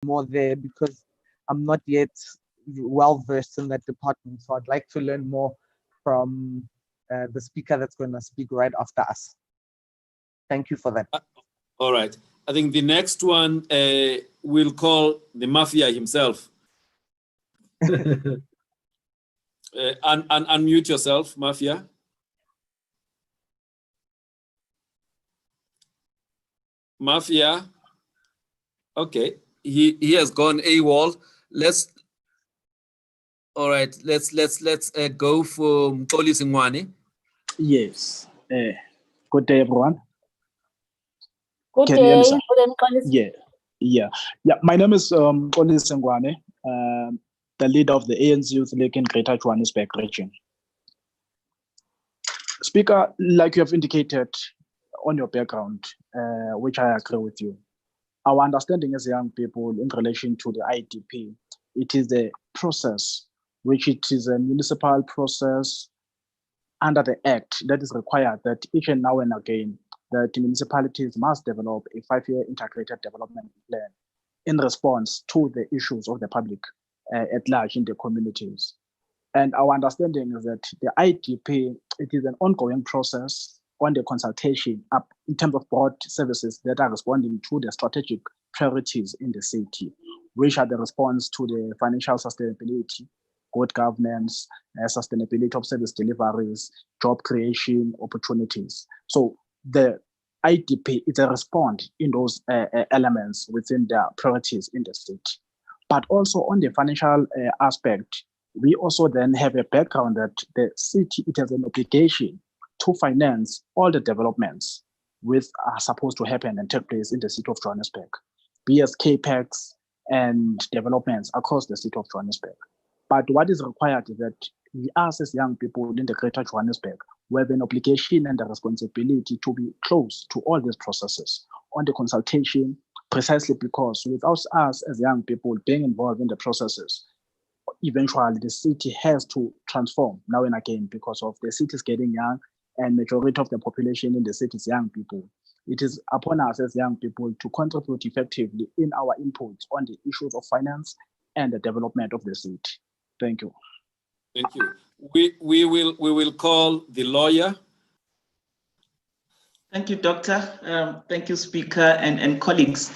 more there because I'm not yet well versed in that department. So I'd like to learn more from the speaker that's going to speak right after us. Thank you for that. All right. I think the next one we'll call the mafia himself. Unmute yourself, mafia. Mafia. Okay, he has gone AWOL. Let's go for Policingwane. Yes. Good day, everyone. Good Can you hear me, sir? Yeah. My name is Policingwane, the leader of the ANC Youth League in Greater Johannesburg region. Speaker, like you have indicated on your background, which I agree with you, our understanding as young people in relation to the IDP, it is a process, which it is a municipal process under the Act that is required that each and now and again, that municipalities must develop a 5-year integrated development plan in response to the issues of the public at large in the communities. And our understanding is that the IDP, it is an ongoing process on the consultation up in terms of broad services that are responding to the strategic priorities in the city, which are the response to the financial sustainability, good governance, sustainability of service deliveries, job creation, opportunities. So the IDP is a response in those elements within the priorities in the city. But also on the financial aspect, we also then have a background that the city, it has an obligation to finance all the developments which are supposed to happen and take place in the city of Johannesburg, be as CAPEX and developments across the city of Johannesburg. But what is required is that we as young people in the Greater Johannesburg, we have an obligation and a responsibility to be close to all these processes on the consultation, precisely because without us as young people being involved in the processes, eventually the city has to transform now and again because of the city is getting young and majority of the population in the city is young people. It is upon us as young people to contribute effectively in our inputs on the issues of finance and the development of the city. Thank you. Thank you. We will call the lawyer. Thank you, Doctor. Thank you, Speaker and colleagues.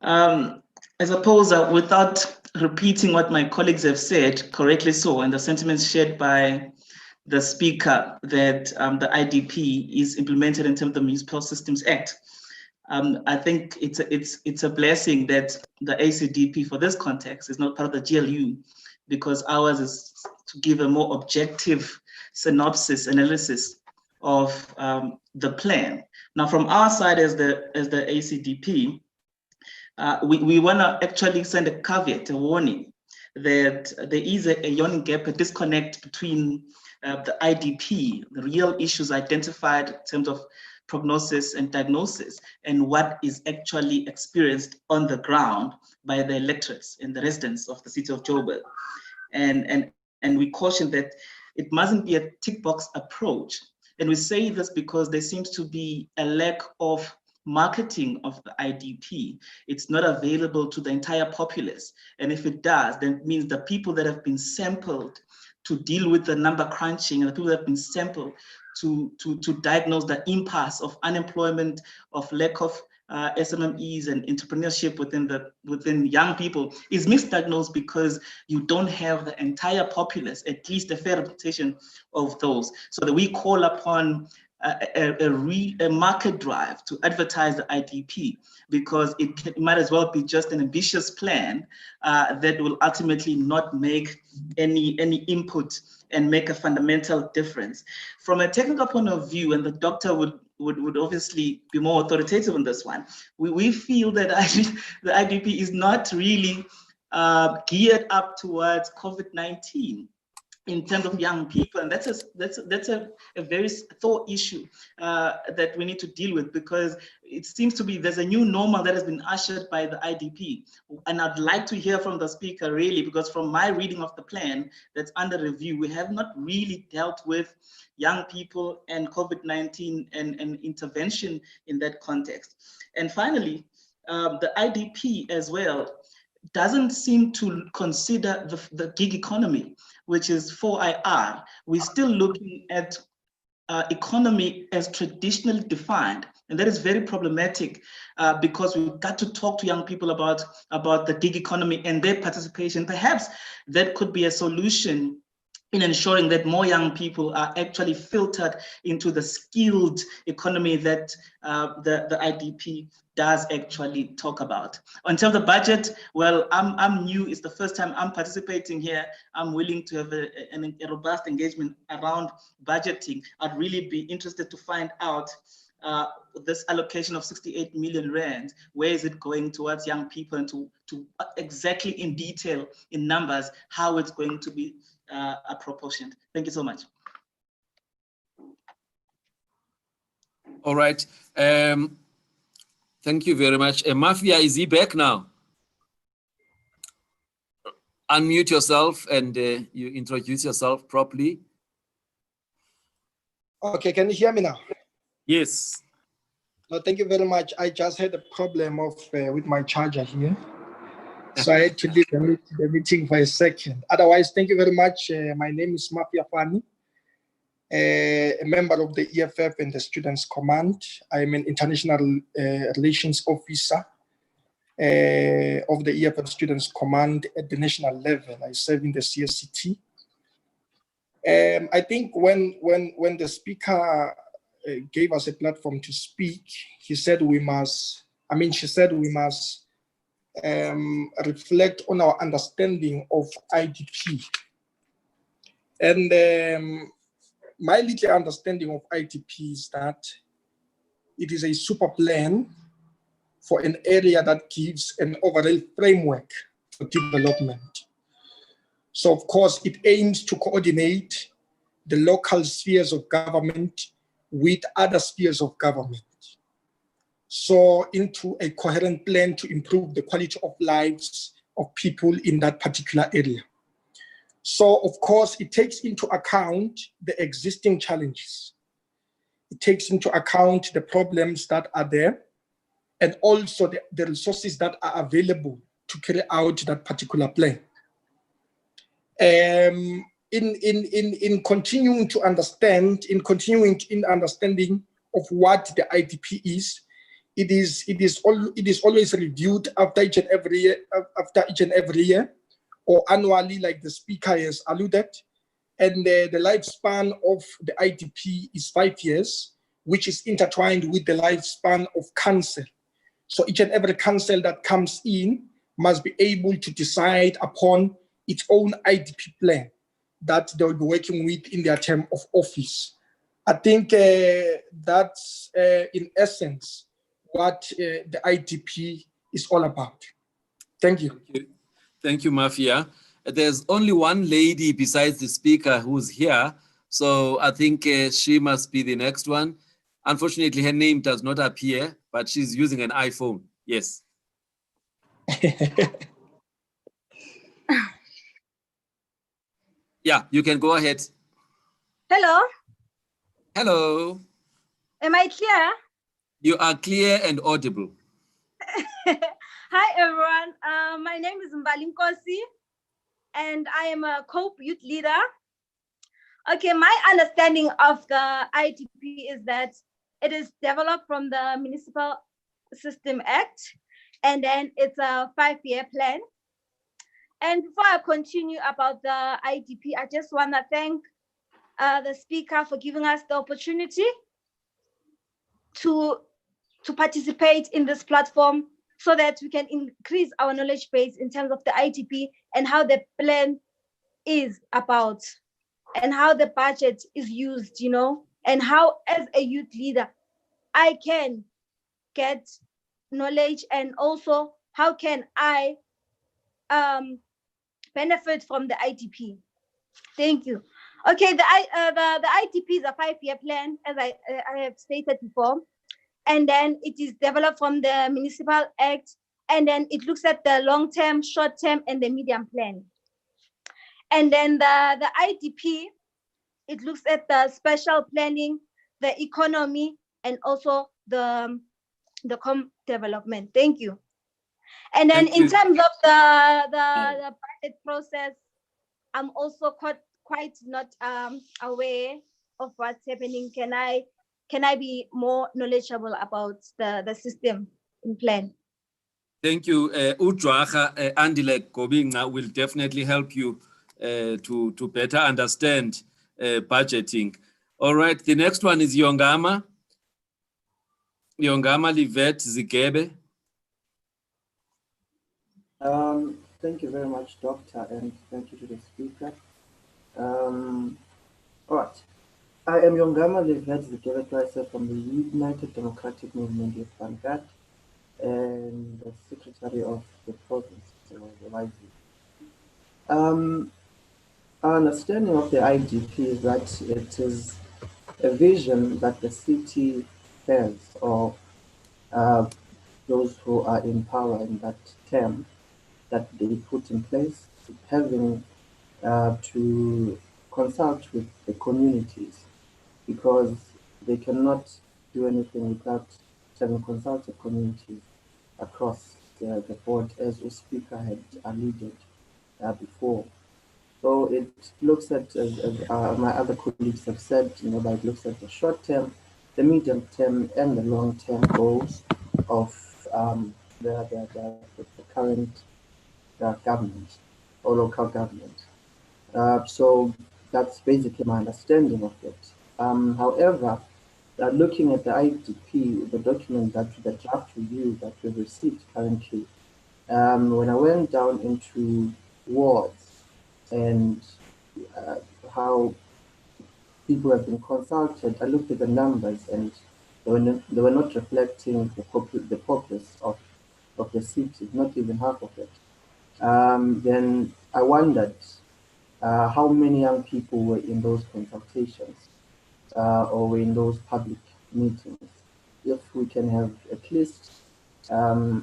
I suppose without repeating what my colleagues have said, correctly so, and the sentiments shared by the Speaker that the IDP is implemented in terms of the Municipal Systems Act. I think it's a blessing that the ACDP for this context is not part of the GLU, because ours is to give a more objective synopsis analysis of the plan. Now, from our side as the ACDP, we want to actually send a caveat, a warning, that there is a yawning gap, a disconnect between the IDP, the real issues identified in terms of prognosis and diagnosis, and what is actually experienced on the ground by the electorates and the residents of the city of Joburg. And we caution that it mustn't be a tick box approach. And we say this because there seems to be a lack of marketing of the IDP. It's not available to the entire populace. And if it does, then it means the people that have been sampled to deal with the number crunching and the people that have been sampled to diagnose the impasse of unemployment, of lack of SMMEs and entrepreneurship within young people is misdiagnosed because you don't have the entire populace, at least a fair representation of those. So that we call upon a market drive to advertise the IDP, because it might as well be just an ambitious plan that will ultimately not make any input and make a fundamental difference. From a technical point of view, and the doctor would obviously be more authoritative on this one, we feel that the IDP is not really geared up towards COVID-19 in terms of young people, and that's a very thought issue that we need to deal with, because it seems to be there's a new normal that has been ushered by the IDP, and I'd like to hear from the speaker really, because from my reading of the plan that's under review, we have not really dealt with young people and COVID-19 and intervention in that context. And finally, the IDP as well doesn't seem to consider the gig economy, which is 4IR. We're still looking at economy as traditionally defined, and that is very problematic because we've got to talk to young people about the gig economy and their participation. Perhaps that could be a solution in ensuring that more young people are actually filtered into the skilled economy that the IDP does actually talk about. In terms of the budget, well, I'm new. It's the first time I'm participating here. I'm willing to have a robust engagement around budgeting. I'd really be interested to find out this allocation of 68 million rand, where is it going towards young people, and to exactly in detail, in numbers, how it's going to be apportioned. Thank you so much. All right. Thank you very much. Mafia, is he back now? Unmute yourself and you introduce yourself properly. Okay, can you hear me now? Yes. No, thank you very much. I just had a problem with my charger here. So I had to leave the meeting for a second. Otherwise, thank you very much. My name is Mafia Fani, a member of the EFF and the Students' Command. I'm an international relations officer of the EFF Students' Command at the national level. I serve in the CSCT. I think when the speaker gave us a platform to speak, she said we must reflect on our understanding of IDP. And my little understanding of IDP is that it is a super plan for an area that gives an overall framework for development. So of course, it aims to coordinate the local spheres of government with other spheres of government. So into a coherent plan to improve the quality of lives of people in that particular area. So of course, it takes into account the existing challenges. It takes into account the problems that are there, and also the resources that are available to carry out that particular plan. In continuing to understand, in understanding of what the IDP is, it is always reviewed after each and every year, or annually, like the speaker has alluded. And the lifespan of the IDP is 5 years, which is intertwined with the lifespan of council. So each and every council that comes in must be able to decide upon its own IDP plan that they'll be working with in their term of office. I think that's in essence what the IDP is all about. Thank you. Thank you, Mafia. There's only one lady besides the speaker who's here, so I think she must be the next one. Unfortunately, her name does not appear, but she's using an iPhone. Yes. Yeah, you can go ahead. Hello. Hello. Am I clear? You are clear and audible. Hi, everyone. My name is Mbali Nkosi, and I am a COPE youth leader. Okay, my understanding of the IDP is that it is developed from the Municipal System Act, and then it's a 5-year plan. And before I continue about the IDP, I just want to thank the speaker for giving us the opportunity to participate in this platform so that we can increase our knowledge base in terms of the IDP and how the plan is about and how the budget is used, you know, and how as a youth leader, I can get knowledge, and also how can I benefit from the IDP. Thank you. Okay, the IDP is a 5-year plan, as I have stated before. And then it is developed from the Municipal Act, and then it looks at the long-term, short-term, and the medium plan. And then the IDP, it looks at the special planning, the economy, and also the development. Thank you. And then Thank in you. terms of the budget process, I'm also quite not aware of what's happening. Can I be more knowledgeable about the system in plan? Thank you. Ujwaha Andile Gobinga will definitely help you to better understand budgeting. All right, the next one is Yongama. Yongama Livet Zigebe. Thank you very much, Doctor, and thank you to the speaker. All right. I am Yongama Livet Zigebe from the United Democratic Movement of Bangat and the Secretary of the Province, the YZ. Our understanding of the IDP is that it is a vision that the city has, or those who are in power in that term, that they put in place, having to consult with the communities, because they cannot do anything without having consulted communities across the board, as the speaker had alluded before. So it looks at, as my other colleagues have said, that it looks at the short term, the medium term, and the long term goals of the current government or local government. So that's basically my understanding of it. However, looking at the IDP, the document the draft review that we've received currently, when I went down into wards and how people have been consulted, I looked at the numbers and they were not reflecting the populace of the city, not even half of it. Then I wondered how many young people were in those consultations or were in those public meetings. If we can have at least a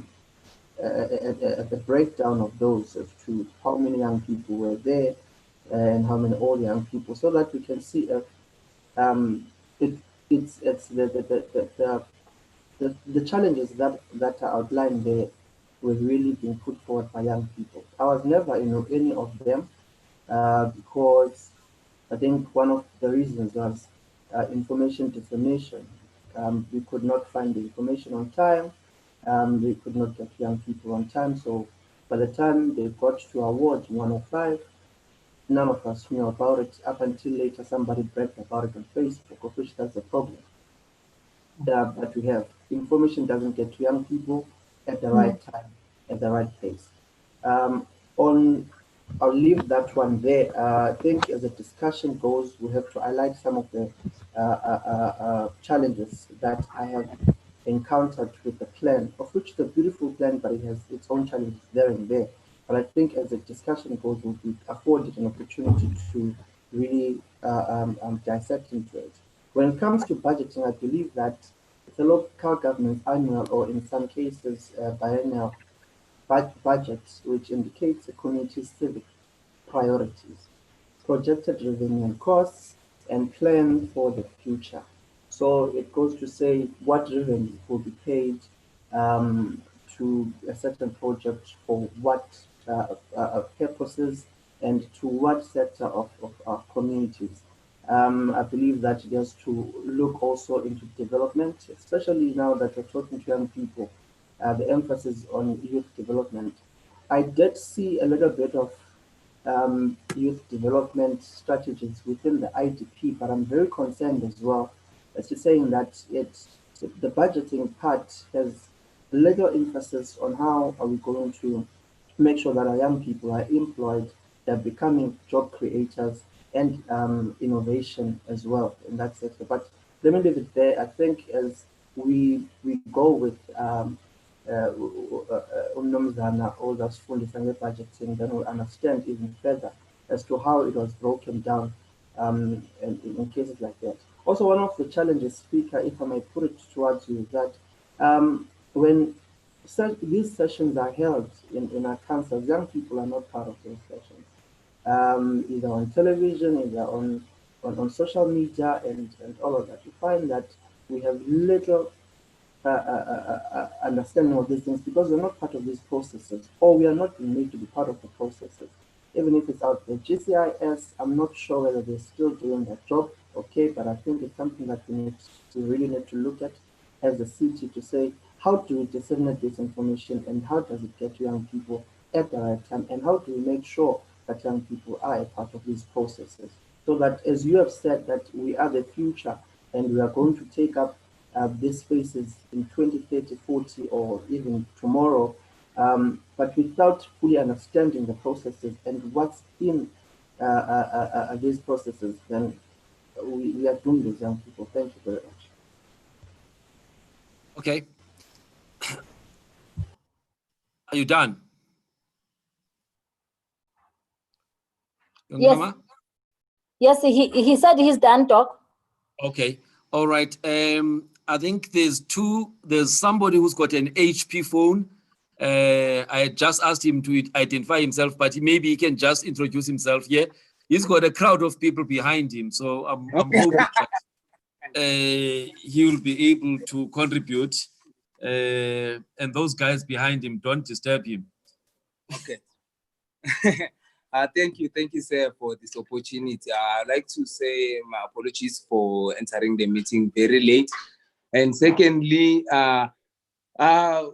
breakdown of those as to how many young people were there and how many old young people, so that we can see if it's the challenges that are outlined there were really being put forward by young people. I was never in any of them because I think one of the reasons was information dissemination. We could not find the information on time. We could not get young people on time. So by the time they got to our ward in 105, none of us knew about it up until later somebody bragged about it on Facebook, of which that's a problem. But we have information doesn't get to young people at the right time, at the right place. I'll leave that one there. I think as the discussion goes, we have to highlight some of the challenges that I have encountered with the plan, of which the beautiful plan, but it has its own challenges there and there. But I think as the discussion goes, we'll be afforded an opportunity to really dissect into it. When it comes to budgeting, I believe that the local government's annual, or in some cases biennial, budgets, which indicates the community's civic priorities, projected revenue and costs, and plan for the future. So it goes to say what revenue will be paid to a certain project for what purposes and to what sector of our communities. I believe that just to look also into development, especially now that we're talking to young people, the emphasis on youth development. I did see a little bit of youth development strategies within the IDP, but I'm very concerned as well as to saying that the budgeting part has little emphasis on how are we going to make sure that our young people are employed, they're becoming job creators and innovation as well in that sector. But let me leave it there. I think as we go with all those fully funded budgeting, then we'll understand even further as to how it was broken down in cases like that. Also, one of the challenges, Speaker, if I may put it towards you, is that when these sessions are held in our councils, young people are not part of those sessions, either on television, either on social media, and all of that. You find that we have little understanding of these things because we're not part of these processes, or we are not made to be part of the processes. Even if it's out there, GCIS, I'm not sure whether they're still doing their job, okay, but I think it's something that we really need to look at as a city to say, how do we disseminate this information and how does it get to young people at the right time, and how do we make sure that young people are a part of these processes, so that, as you have said, that we are the future and we are going to take up these spaces in 20, 30, 40, or even tomorrow, but without fully understanding the processes and what's in these processes, then we are doomed as young people. Thank you very much. Okay. Are you done? Young Yes. Mama? Yes, he said he's done, Doc. Okay. All right. I think there's somebody who's got an HP phone. I just asked him to identify himself, but maybe he can just introduce himself here. He's got a crowd of people behind him, so I'm hoping that he will be able to contribute. And those guys behind him, don't disturb him. Okay. Thank you, sir, for this opportunity. I'd like to say my apologies for entering the meeting very late. And secondly,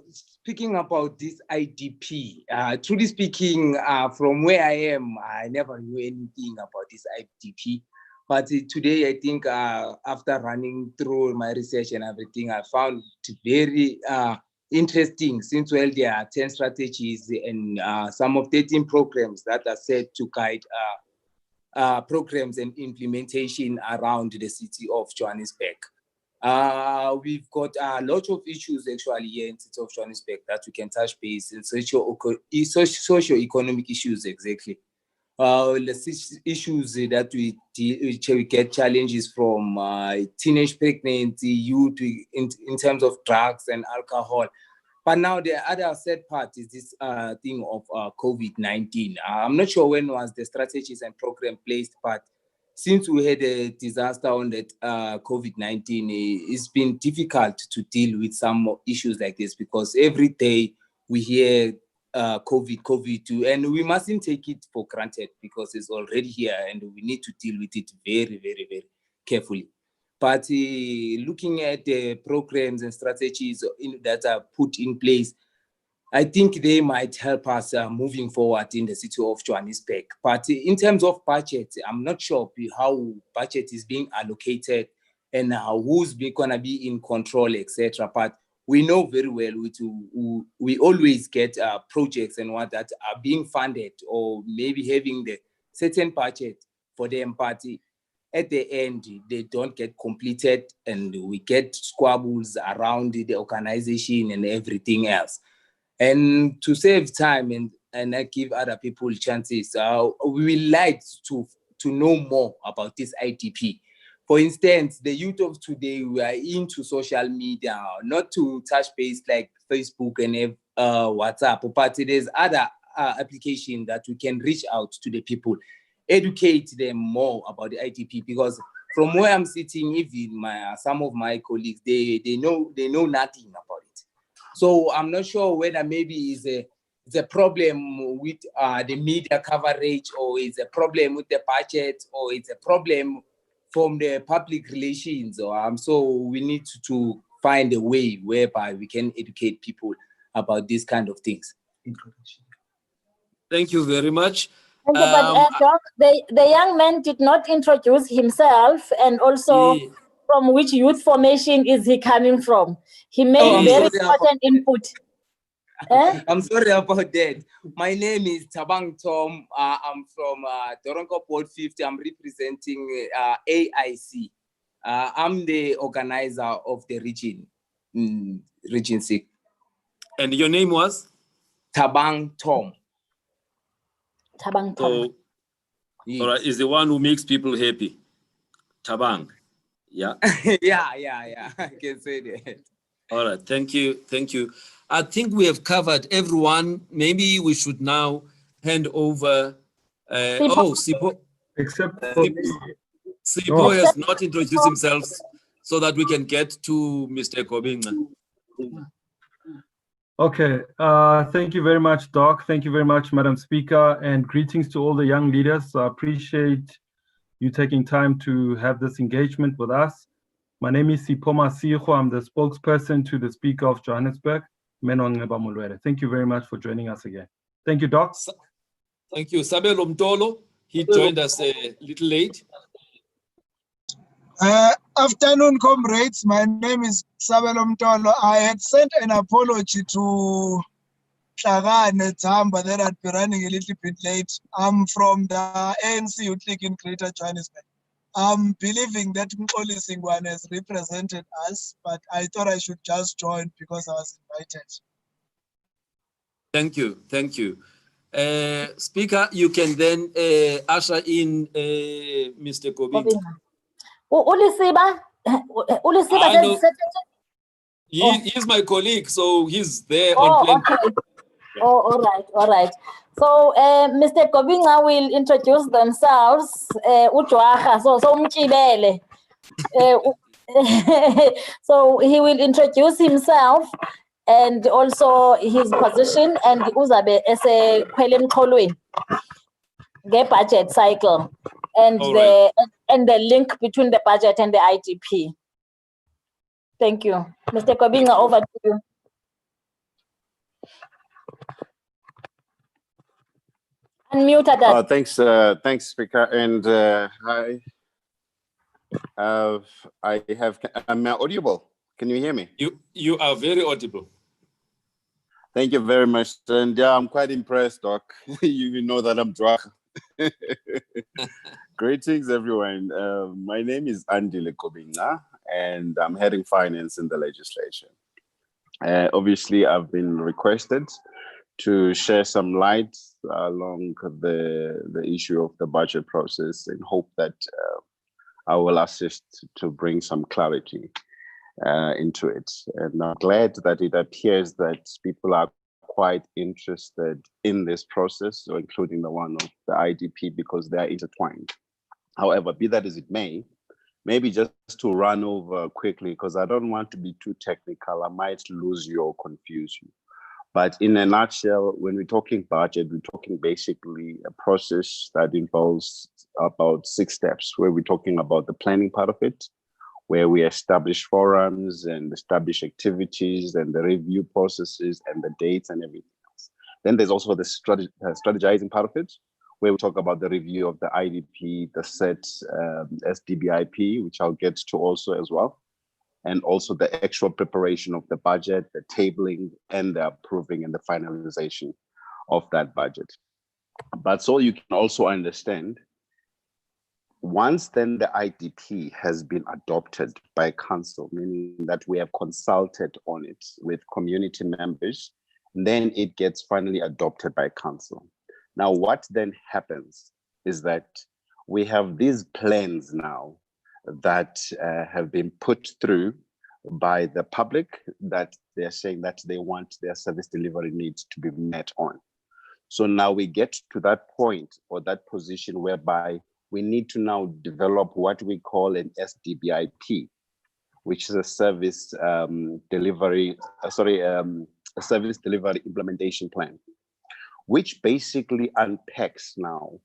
speaking about this IDP, truly speaking, from where I am, I never knew anything about this IDP. But today, I think after running through my research and everything, I found it very interesting, since there are 10 strategies and some of 13 programs that are set to guide programs and implementation around the city of Johannesburg. We've got a lot of issues actually here in the city of Johannesburg that we can touch base in socio-economic issues exactly. The issues that we get challenges from teenage pregnancy, youth in terms of drugs and alcohol. But now the other sad part is this thing of COVID-19. I'm not sure when was the strategies and program placed, but since we had a disaster on that COVID-19, it's been difficult to deal with some issues like this because every day we hear COVID, and we mustn't take it for granted because it's already here and we need to deal with it very, very, very carefully. But looking at the programs and strategies that are put in place, I think they might help us moving forward in the city of Johannesburg. But in terms of budget, I'm not sure how budget is being allocated and who's going to be in control, etc. But we know very well we always get projects and what that are being funded or maybe having the certain budget for them, but at the end, they don't get completed and we get squabbles around the organization and everything else. And to save time and give other people chances, we would like to know more about this IDP. For instance, the youth of today, we are into social media, not to touch base like Facebook and WhatsApp, but there's other application that we can reach out to the people, educate them more about the IDP, because from where I'm sitting, even some of my colleagues, they know nothing about it. So I'm not sure whether maybe it's a problem with the media coverage, or it's a problem with the budget, or it's a problem from the public relations. So we need to find a way whereby we can educate people about these kind of things. Thank you very much. Thank you, but Doc, the young man did not introduce himself, and also from which youth formation is he coming from. He made very important input. I'm sorry about that. My name is Tabang Tom. I'm from Doronko Port 50. I'm representing AIC. I'm the organizer of the region, Region 6. And your name was? Tabang Tom. Tabang Tom. So, yes. All right, is the one who makes people happy. Tabang. Yeah. yeah. I can say that. All right, thank you. I think we have covered everyone. Maybe we should now hand over. Sipo. Except Sipo has not introduced himself, so that we can get to Mr. Kobinga. Okay, thank you very much, Doc. Thank you very much, Madam Speaker, and greetings to all the young leaders. I appreciate you taking time to have this engagement with us. My name is Sipoma Siho. I'm the spokesperson to the Speaker of Johannesburg, Menon Nebamulwere. Thank you very much for joining us again. Thank you, Doc. Thank you. Sabelo Mtolo, he joined us a little late. Afternoon, comrades. My name is Sabelo Mtolo. I had sent an apology to Shagane Tamba that I'd be running a little bit late. I'm from the ANC Youth League in Greater Johannesburg. I'm believing that Mkoli Singwane has represented us, but I thought I should just join because I was invited. Thank you. Thank you. Speaker, you can then usher in Mr. Kobing. He's my colleague, so he's there on plenty. Okay. Oh, all right. So, Mr. Kobinga will introduce themselves. So he will introduce himself and also his position, and uzabe ese kwele mqolweni budget cycle and the link between the budget and the IDP. Thank you. Mr. Kobinga, over to you. Unmute that. Thanks, Speaker. And I'm audible. Can you hear me? You are very audible. Thank you very much. And yeah, I'm quite impressed, Doc. You know that I'm drunk. Greetings, everyone. My name is Andile Kobinga, and I'm heading finance in the legislature. Obviously, I've been requested to share some light along the issue of the budget process in hope that I will assist to bring some clarity into it. And I'm glad that it appears that people are quite interested in this process, so including the one of the IDP, because they are intertwined. However, be that as it may, maybe just to run over quickly, because I don't want to be too technical, I might lose you or confuse you. But in a nutshell, when we're talking budget, we're talking basically a process that involves about 6 steps, where we're talking about the planning part of it, where we establish forums and establish activities and the review processes and the dates and everything else. Then there's also the strategizing part of it, where we talk about the review of the IDP, the set SDBIP, which I'll get to also as well, and also the actual preparation of the budget, the tabling, and the approving and the finalization of that budget. But so you can also understand, once then the IDP has been adopted by council, meaning that we have consulted on it with community members, then it gets finally adopted by council. Now, what then happens is that we have these plans now that have been put through by the public, that they're saying that they want their service delivery needs to be met on. So now we get to that point or that position whereby we need to now develop what we call an SDBIP, which is a service delivery implementation plan, which basically unpacks now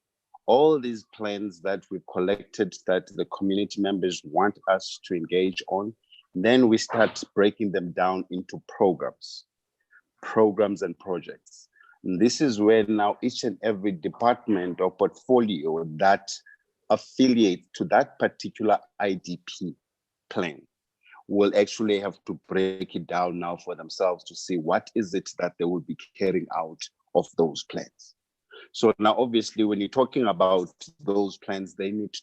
all these plans that we've collected that the community members want us to engage on. Then we start breaking them down into programs and projects. And this is where now each and every department or portfolio that affiliates to that particular IDP plan will actually have to break it down now for themselves to see what is it that they will be carrying out of those plans. So now, obviously, when you're talking about those plans, they need to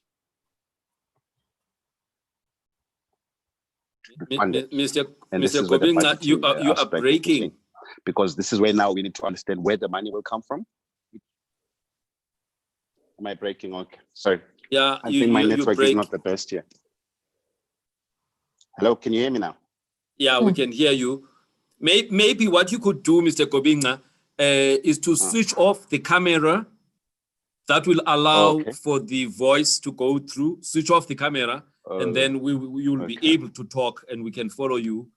be funded. Mr. Kobinga, you are breaking. Because this is where now we need to understand where the money will come from. Am I breaking? Okay, sorry. Yeah, I think my network is not the best here. Hello, can you hear me now? Yeah, we can hear you. Maybe what you could do, Mr. Kobinga, is to switch off the camera. That will allow for the voice to go through. Switch off the camera, and then you will be able to talk, and we can follow you.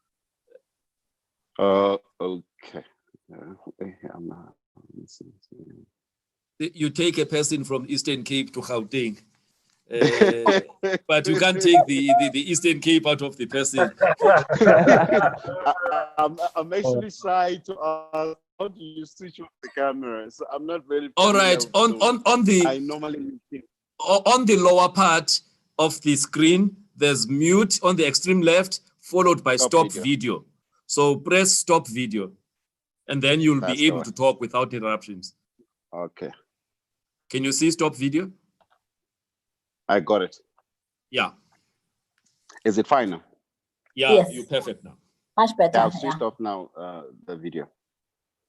Okay. You take a person from Eastern Cape to Gauteng. But you can't take the Eastern Cape out of the person. I'm actually shy to ask, how do you switch off the camera? So I'm not very All familiar right, with on the I normally on the lower part of the screen, there's mute on the extreme left, followed by stop video. So press stop video, and then you'll be able to talk without interruptions. Okay. Can you see stop video? I got it. Yeah. Is it fine now? Yeah, Yes. you're perfect now. Much better. I've switched off now the video.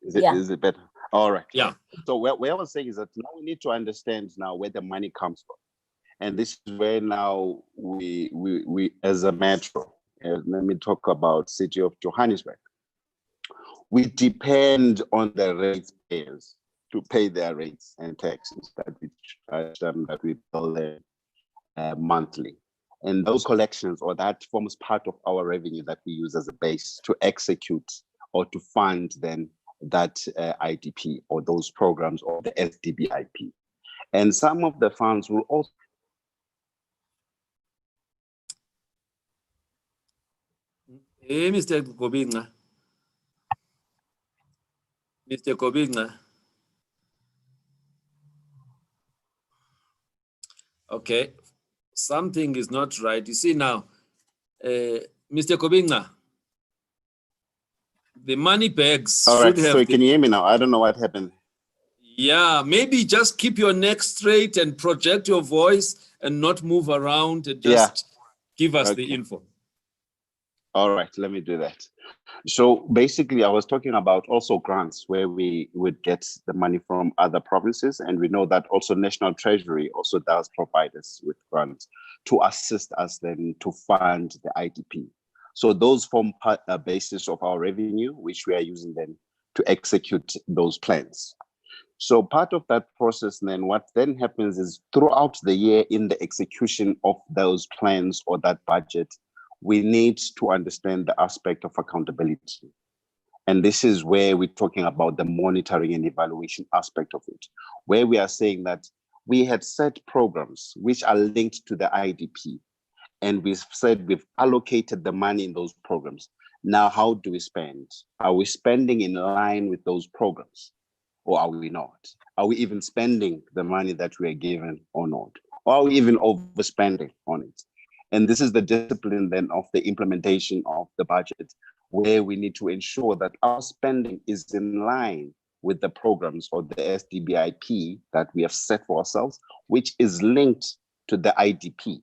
Is it better? All right. Yeah. So where I was saying is that now we need to understand now where the money comes from. And this is where now we as a metro, let me talk about city of Johannesburg. We depend on the ratepayers to pay their rates and taxes that we charge them, that we bill them monthly. And those collections, or that forms part of our revenue that we use as a base to execute or to fund then that IDP or those programs or the SDBIP. And some of the funds will also Hey, Mr. Kobinga. Mr. Kobinga. Okay, something is not right. You see now, Mr. Kobinga, the money bags All right, should have. so can you hear me now? I don't know what happened. Yeah, maybe just keep your neck straight and project your voice and not move around and just give us the info. All right, let me do that. So basically, I was talking about also grants where we would get the money from other provinces. And we know that also National Treasury also does provide us with grants to assist us then to fund the IDP. So those form a basis of our revenue, which we are using then to execute those plans. So part of that process then, what then happens is throughout the year in the execution of those plans or that budget, we need to understand the aspect of accountability. And this is where we're talking about the monitoring and evaluation aspect of it, where we are saying that we had set programs which are linked to the IDP. And we've said we've allocated the money in those programs. Now, how do we spend? Are we spending in line with those programs? Or are we not? Are we even spending the money that we are given or not? Or are we even overspending on it? And this is the discipline then of the implementation of the budget, where we need to ensure that our spending is in line with the programs or the SDBIP that we have set for ourselves, which is linked to the IDP,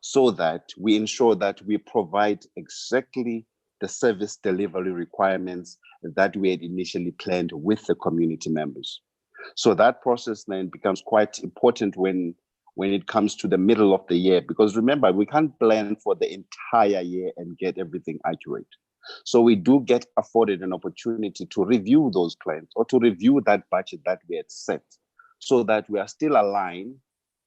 so that we ensure that we provide exactly the service delivery requirements that we had initially planned with the community members. So that process then becomes quite important when it comes to the middle of the year, because remember, we can't plan for the entire year and get everything accurate. So we do get afforded an opportunity to review those plans or to review that budget that we had set, so that we are still aligned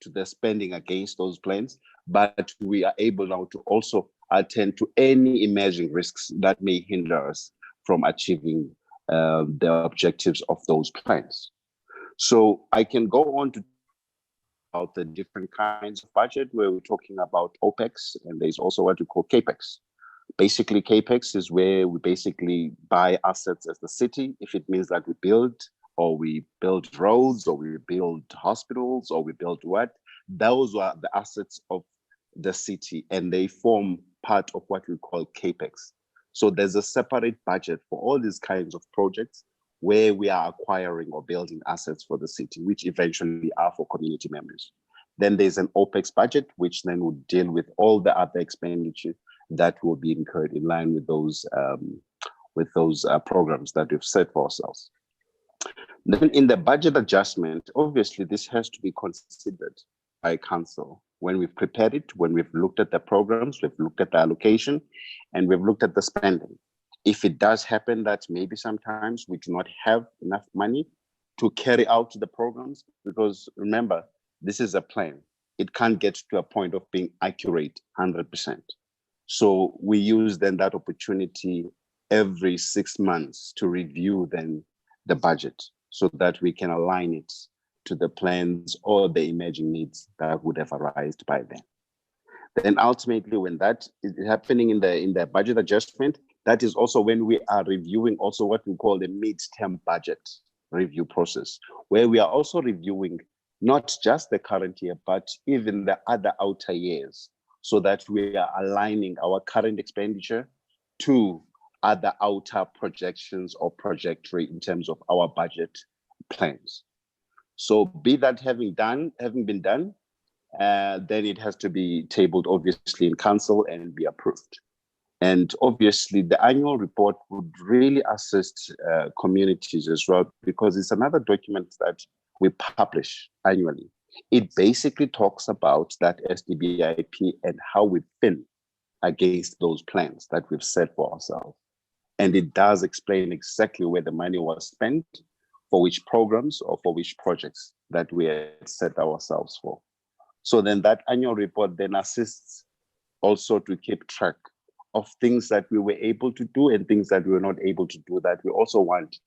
to the spending against those plans, but we are able now to also attend to any emerging risks that may hinder us from achieving the objectives of those plans. So I can go on to about the different kinds of budget, where we're talking about OPEX, and there's also what we call CAPEX. Basically, CAPEX is where we basically buy assets as the city, if it means that we build roads, or we build hospitals, or we build what. Those are the assets of the city, and they form part of what we call CAPEX. So there's a separate budget for all these kinds of projects where we are acquiring or building assets for the city, which eventually are for community members. Then there's an OPEX budget, which then would deal with all the other expenditure that will be incurred in line with those programs that we've set for ourselves. Then in the budget adjustment, obviously this has to be considered by council when we've prepared it, when we've looked at the programs, we've looked at the allocation, and we've looked at the spending. If it does happen that maybe sometimes we do not have enough money to carry out the programs, because remember, this is a plan. It can't get to a point of being accurate 100%. So we use then that opportunity every 6 months to review then the budget so that we can align it to the plans or the emerging needs that would have arisen by then. Then ultimately, when that is happening in the budget adjustment, that is also when we are reviewing also what we call the mid-term budget review process, where we are also reviewing not just the current year, but even the other outer years, so that we are aligning our current expenditure to other outer projections or trajectory in terms of our budget plans. So be that having been done, then it has to be tabled obviously in council and be approved. And obviously the annual report would really assist communities as well, because it's another document that we publish annually. It basically talks about that SDBIP and how we fin against those plans that we've set for ourselves. And it does explain exactly where the money was spent, for which programs or for which projects that we had set ourselves for. So then that annual report then assists also to keep track of things that we were able to do and things that we were not able to do, that we also want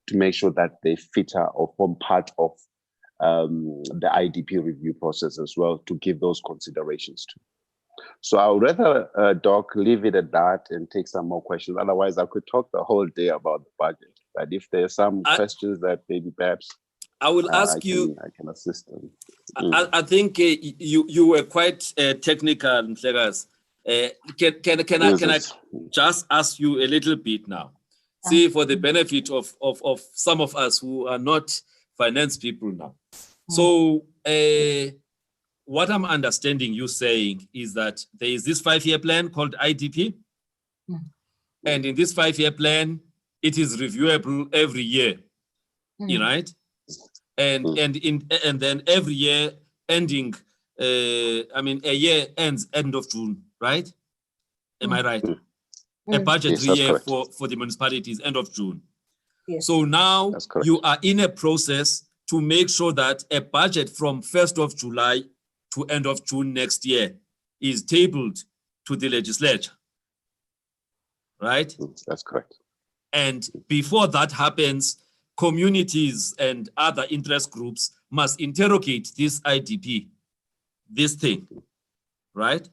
to make sure that they feature or form part of the IDP review process as well, to give those considerations to. So I would rather, Doc, leave it at that and take some more questions. Otherwise, I could talk the whole day about the budget. But if there are some questions that maybe perhaps I will ask you. I can assist them. I think you were quite technical, Mhlegas. Can I just ask you a little bit now? See, for the benefit of some of us who are not finance people now. So what I'm understanding you saying is that there is this 5-year plan called IDP. And in this 5-year plan, it is reviewable every year, right? And then every year ending, I mean, a year ends end of June, right? Am I right? A budgetary year for the municipalities, end of June. Yes. So now you are in a process to make sure that a budget from 1st of July to end of June next year is tabled to the legislature, right? That's correct. And before that happens, communities and other interest groups must interrogate this IDP, this thing, right?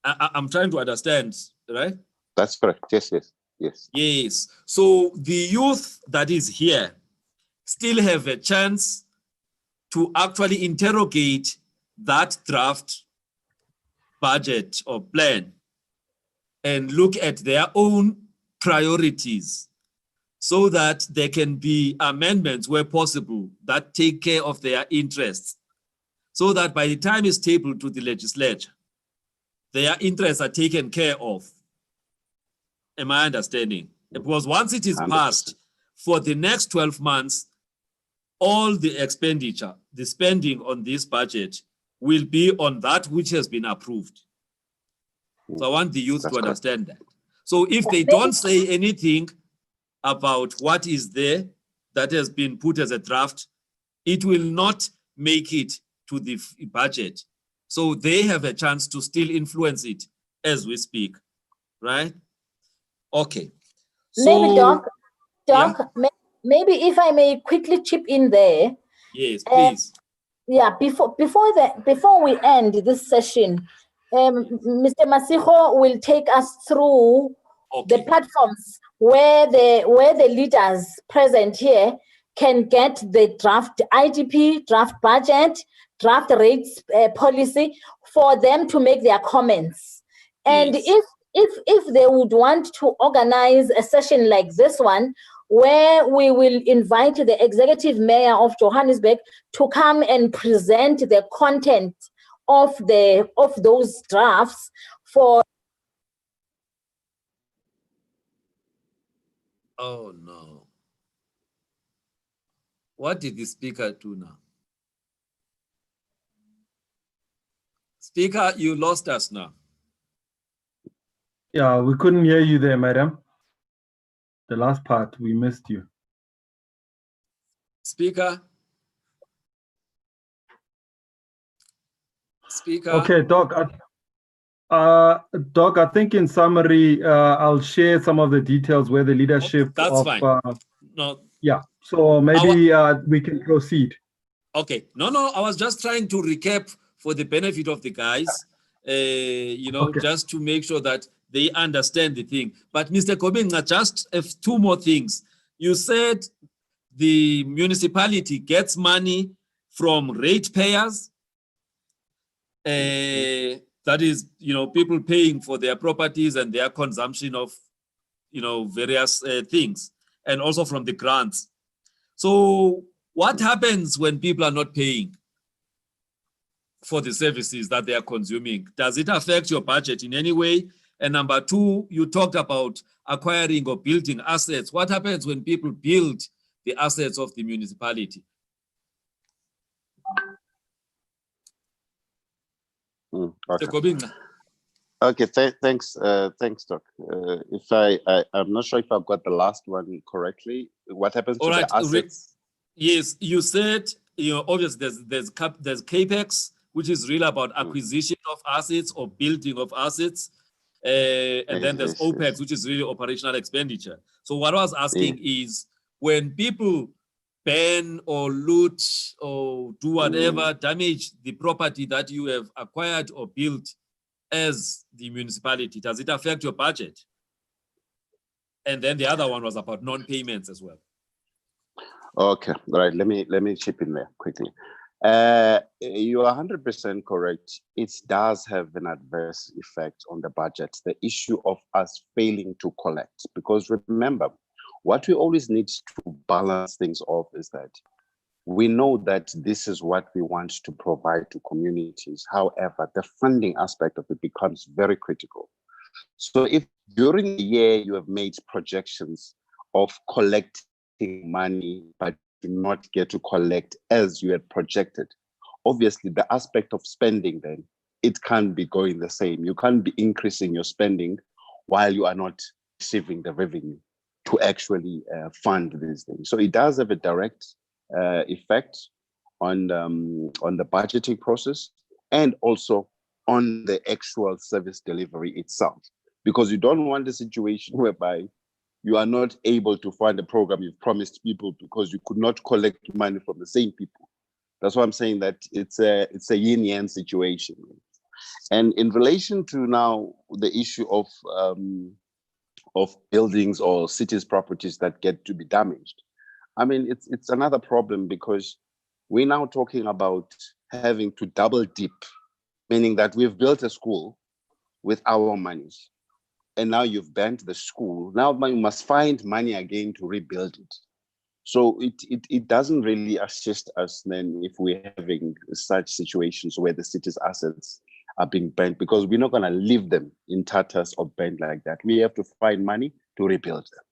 I'm trying to understand, right? That's correct. Yes. Yes. So the youth that is here still have a chance to actually interrogate that draft budget or plan and look at their own priorities, so that there can be amendments where possible that take care of their interests, so that by the time it's tabled to the legislature, their interests are taken care of. Am I understanding? Because once it is passed, for the next 12 months, all the expenditure, the spending on this budget will be on that which has been approved. So I want the youth to understand that. So if they don't say anything about what is there that has been put as a draft, it will not make it to the budget. So they have a chance to still influence it as we speak, right? Okay. So, maybe Doc, maybe if I may quickly chip in there. Yes, please. Before we end this session, Mr. Masiho will take us through the platforms where the leaders present here can get the draft IDP, draft budget, draft rates policy for them to make their comments. And if they would want to organize a session like this one, where we will invite the executive mayor of Johannesburg to come and present the content of those drafts for. Oh no. What did the speaker do now? Speaker, you lost us now. Yeah, we couldn't hear you there, madam. The last part, we missed you. Speaker. Okay, Doc, Doc, I think in summary, I'll share some of the details where the leadership That's of, fine. No. yeah, so maybe we can proceed. Okay. No, I was just trying to recap for the benefit of the guys, just to make sure that they understand the thing. But Mr. Kobinga, just two more things. You said the municipality gets money from ratepayers. That is, people paying for their properties and their consumption of, various things, and also from the grants. So what happens when people are not paying for the services that they are consuming? Does it affect your budget in any way? And number two, you talked about acquiring or building assets. What happens when people build the assets of the municipality? Okay, thanks, Doc. I'm not sure if I've got the last one correctly. What happens to the assets? Yes, you said, obviously there's capex, which is really about acquisition of assets or building of assets, and then there's OPEX, which is really operational expenditure. So what I was asking is, when people ban or loot or do whatever, damage the property that you have acquired or built as the municipality, does it affect your budget? And then the other one was about non-payments as well. Okay, all right. Let me chip in there quickly. You are 100% correct. It does have an adverse effect on the budget, the issue of us failing to collect. Because remember, what we always need to balance things off is that we know that this is what we want to provide to communities. However, the funding aspect of it becomes very critical. So if during the year you have made projections of collecting money, but do not get to collect as you had projected, obviously the aspect of spending then, it can't be going the same. You can't be increasing your spending while you are not receiving the revenue to actually fund these things. So it does have a direct effect on the budgeting process and also on the actual service delivery itself, because you don't want a situation whereby you are not able to fund a program you've promised people because you could not collect money from the same people. That's why I'm saying that it's a yin-yang situation. And in relation to now the issue of buildings or cities properties that get to be damaged, I mean, it's another problem, because we're now talking about having to double dip, meaning that we've built a school with our monies, and now you've banned the school. Now you must find money again to rebuild it. So it doesn't really assist us then if we're having such situations where the city's assets are being banned, because we're not going to leave them in tatters or banned like that. We have to find money to rebuild them.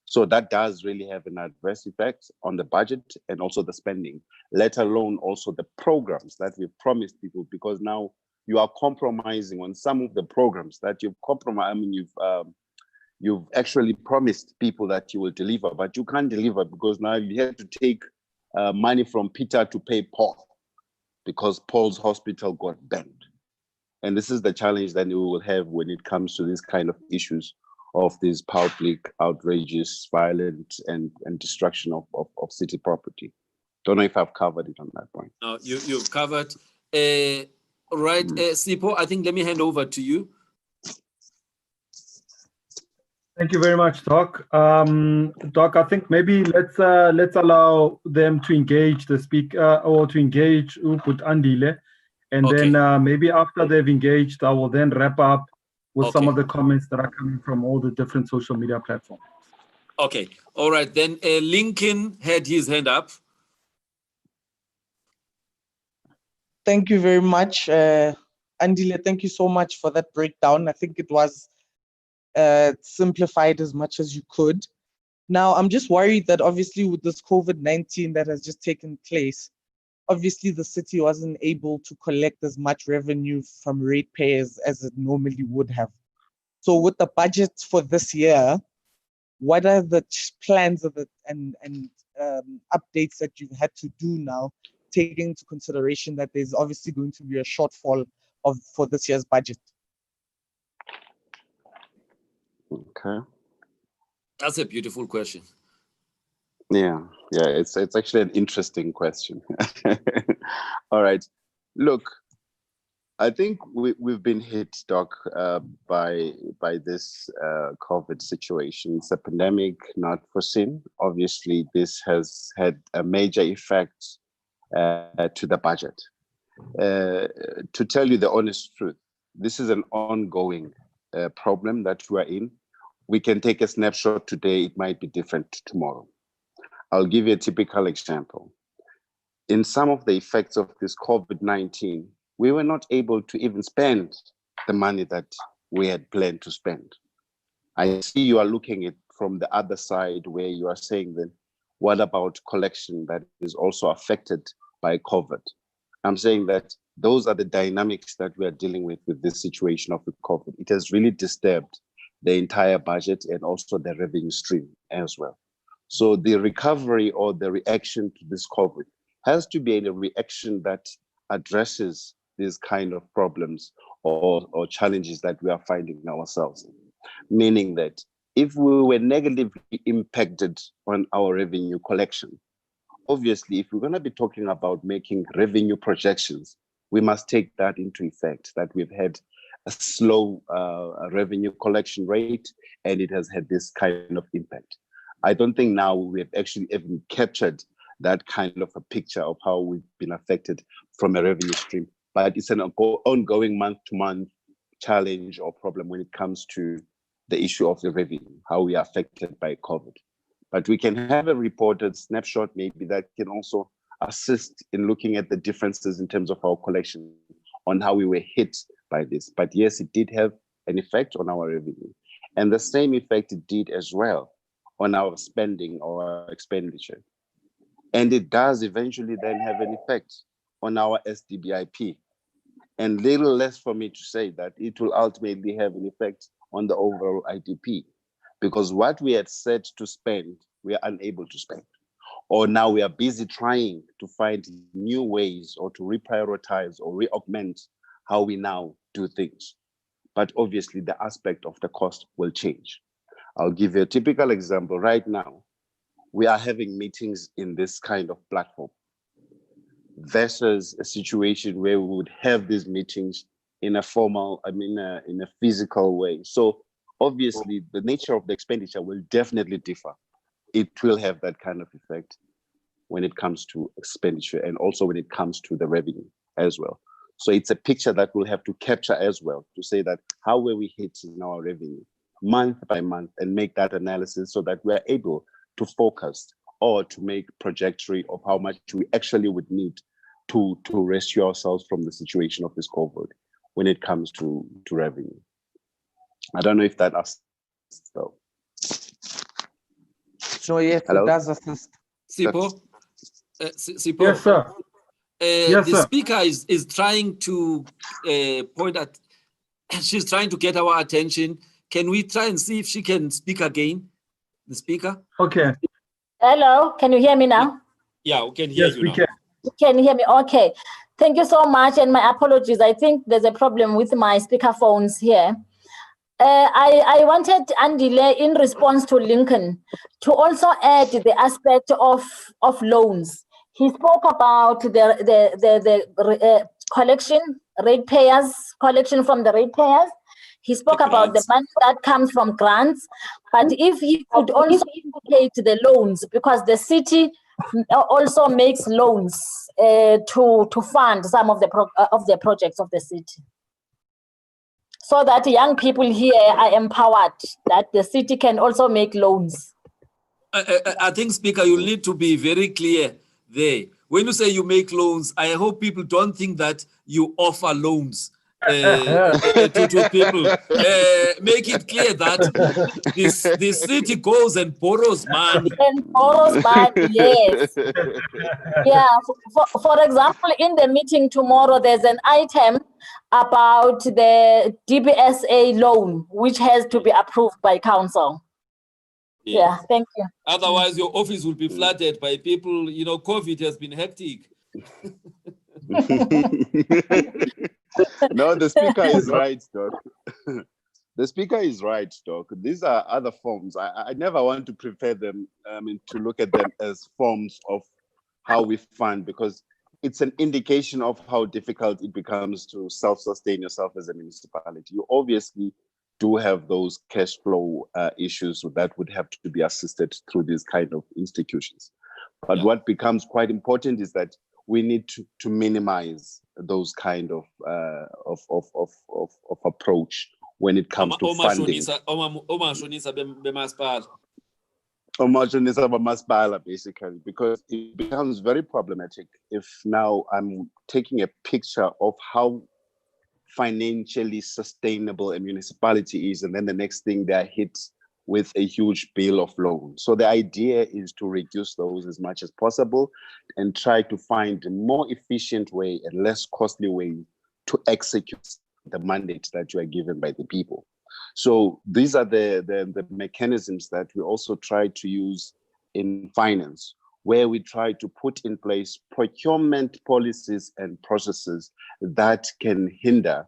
So that does really have an adverse effect on the budget and also the spending, let alone also the programs that we've promised people, because now you are compromising on some of the programs that you've compromised. I mean, you've actually promised people that you will deliver, but you can't deliver because now you have to take money from Peter to pay Paul, because Paul's hospital got banned. And this is the challenge that we will have when it comes to these kind of issues of these public, outrageous, violent, and destruction of city property. Don't know if I've covered it on that point. No, you've covered. Right, Sipo, I think let me hand over to you. Thank you very much, Doc. Doc, I think maybe let's allow them to engage the speaker, or to engage Uput Andile, and then maybe after they've engaged, I will then wrap up with some of the comments that are coming from all the different social media platforms. Okay, all right, then Lincoln had his hand up. Thank you very much, Andile. Thank you so much for that breakdown. I think it was simplified as much as you could. Now, I'm just worried that obviously with this COVID-19 that has just taken place, obviously the city wasn't able to collect as much revenue from ratepayers as it normally would have. So with the budget for this year, what are the plans of it and updates that you've had to do now, taking into consideration that there's obviously going to be a shortfall for this year's budget? Okay. That's a beautiful question. Yeah, it's actually an interesting question. All right, look, I think we've been hit, Doc, by this COVID situation. It's a pandemic not foreseen. Obviously, this has had a major effect to the budget. To tell you the honest truth, this is an ongoing problem that we're in. We can take a snapshot today, it might be different tomorrow. I'll give you a typical example. In some of the effects of this COVID-19, we were not able to even spend the money that we had planned to spend. I see you are looking at from the other side where you are saying then, what about collection that is also affected by COVID? I'm saying that those are the dynamics that we are dealing with this situation of the COVID. It has really disturbed the entire budget and also the revenue stream as well. So the recovery or the reaction to this COVID has to be a reaction that addresses these kind of problems or challenges that we are finding ourselves in. Meaning that if we were negatively impacted on our revenue collection, obviously, if we're going to be talking about making revenue projections, we must take that into effect, that we've had a slow revenue collection rate, and it has had this kind of impact. I don't think now we have actually even captured that kind of a picture of how we've been affected from a revenue stream. But it's an ongoing month-to-month challenge or problem when it comes to the issue of the revenue, how we are affected by COVID. But we can have a reported snapshot maybe that can also assist in looking at the differences in terms of our collection on how we were hit by this. But yes, it did have an effect on our revenue. And the same effect it did as well on our spending or our expenditure. And it does eventually then have an effect on our SDBIP. And little less for me to say that it will ultimately have an effect on the overall IDP. Because what we had set to spend, we are unable to spend. Or now we are busy trying to find new ways or to reprioritize or re-augment how we now do things. But obviously the aspect of the cost will change. I'll give you a typical example. Right now, we are having meetings in this kind of platform versus a situation where we would have these meetings in a formal, in a physical way. So obviously the nature of the expenditure will definitely differ. It will have that kind of effect when it comes to expenditure and also when it comes to the revenue as well. So it's a picture that we'll have to capture as well to say that how were we hit in our revenue month by month and make that analysis so that we're able to focus or to make trajectory of how much we actually would need to rescue ourselves from the situation of this COVID when it comes to revenue. I don't know if that assists though. So yes, Hello? it does assist. Sipo? Sipo? Yes, sir. Yes, the sir. speaker is trying to point at, she's trying to get our attention. Can we try and see if she can speak again, the speaker? Okay. Hello, can you hear me now? Yeah, we can hear Yes, you we now. can. You can hear me? Okay. Thank you so much, and my apologies. I think there's a problem with my speaker phones here. I wanted Andile, in response to Lincoln, to also add the aspect of loans. He spoke about the collection, ratepayers, collection from the ratepayers. He spoke about the money that comes from grants, but if he could also indicate the loans, because the city also makes loans to fund some of the projects of the city, so that young people here are empowered, that the city can also make loans. I think, Speaker, you'll need to be very clear there. When you say you make loans, I hope people don't think that you offer loans to people. Make it clear that the city goes and borrows money. And borrows money, yes. Yeah, for example, in the meeting tomorrow, there's an item about the DBSA loan, which has to be approved by council. Yes. Yeah, thank you. Otherwise, your office will be flooded by people. You know, COVID has been hectic. No, the speaker is right, Doc. The speaker is right, Doc. These are other forms. I never want to prefer them, to look at them as forms of how we fund, because it's an indication of how difficult it becomes to self-sustain yourself as a municipality. You obviously do have those cash flow issues that would have to be assisted through these kind of institutions. But what becomes quite important is that we need to minimize those kind of approach when it comes to funding. Basically, because it becomes very problematic if now I'm taking a picture of how financially sustainable a municipality is, and then the next thing they're hit with a huge bill of loans. So the idea is to reduce those as much as possible and try to find a more efficient way and less costly way to execute the mandate that you are given by the people. So these are the mechanisms that we also try to use in finance, where we try to put in place procurement policies and processes that can hinder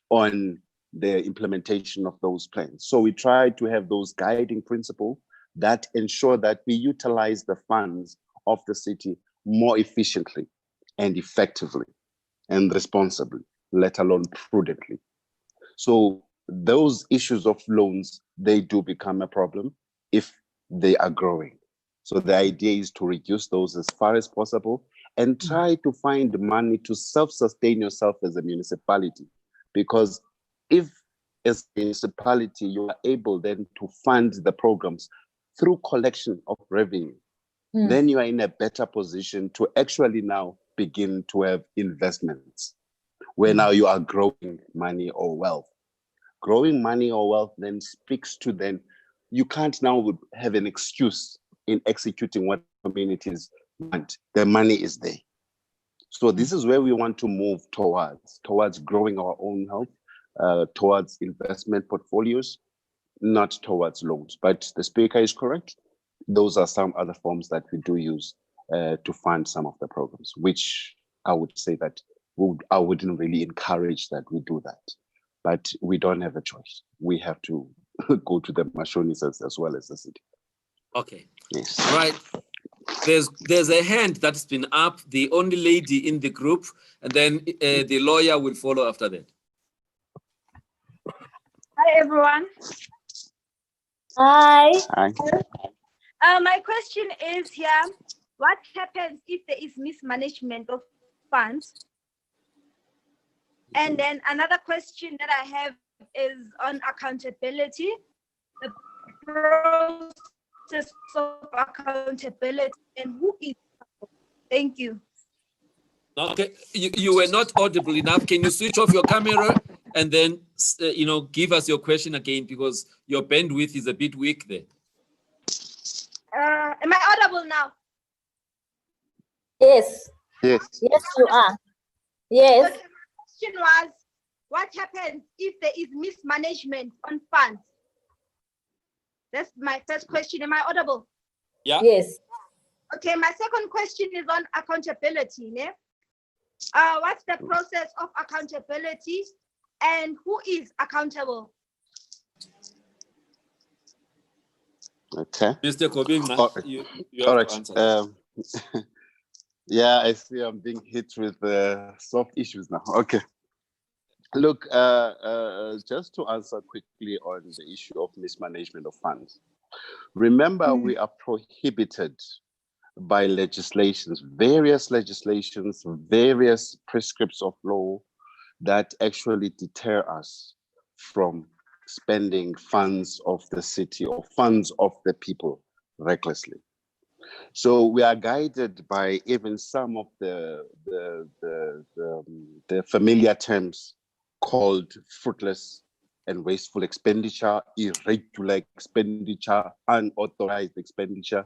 on the implementation of those plans. So we try to have those guiding principles that ensure that we utilize the funds of the city more efficiently and effectively and responsibly, let alone prudently. So those issues of loans, they do become a problem if they are growing. So the idea is to reduce those as far as possible and try to find money to self-sustain yourself as a municipality. Because if as a municipality, you are able then to fund the programs through collection of revenue, then you are in a better position to actually now begin to have investments where now you are growing money or wealth. Growing money or wealth then speaks to then, you can't now have an excuse in executing what communities want. The money is there. So this is where we want to move towards growing our own health, towards investment portfolios, not towards loans. But the speaker is correct. Those are some other forms that we do use to fund some of the programs, which I would say that I wouldn't really encourage that we do that. But we don't have a choice. We have to go to the Mashonis as well as the city. Okay. Yes. Right. There's a hand that's been up, the only lady in the group, and then the lawyer will follow after that. Hi, everyone. Hi. Hi. My question is here, what happens if there is mismanagement of funds? And then another question that I have is on accountability, the process of accountability, and who is accountable? Thank you. Okay, you were not audible enough. Can you switch off your camera and then give us your question again, because your bandwidth is a bit weak there. Am I audible now? Yes. Yes. Yes, you are. Yes. Okay, my question was, what happens if there is mismanagement on funds? That's my first question. Am I audible? Yeah. Yes. Okay, my second question is on accountability. What's the process of accountability and who is accountable? Okay. Mr. Kobinga, you all have right. to answer. Yeah, I see I'm being hit with soft issues now. Okay. Look, just to answer quickly on the issue of mismanagement of funds. Remember, we are prohibited by legislations, various prescripts of law that actually deter us from spending funds of the city or funds of the people recklessly. So we are guided by even some of the familiar terms called fruitless and wasteful expenditure, irregular expenditure, unauthorized expenditure.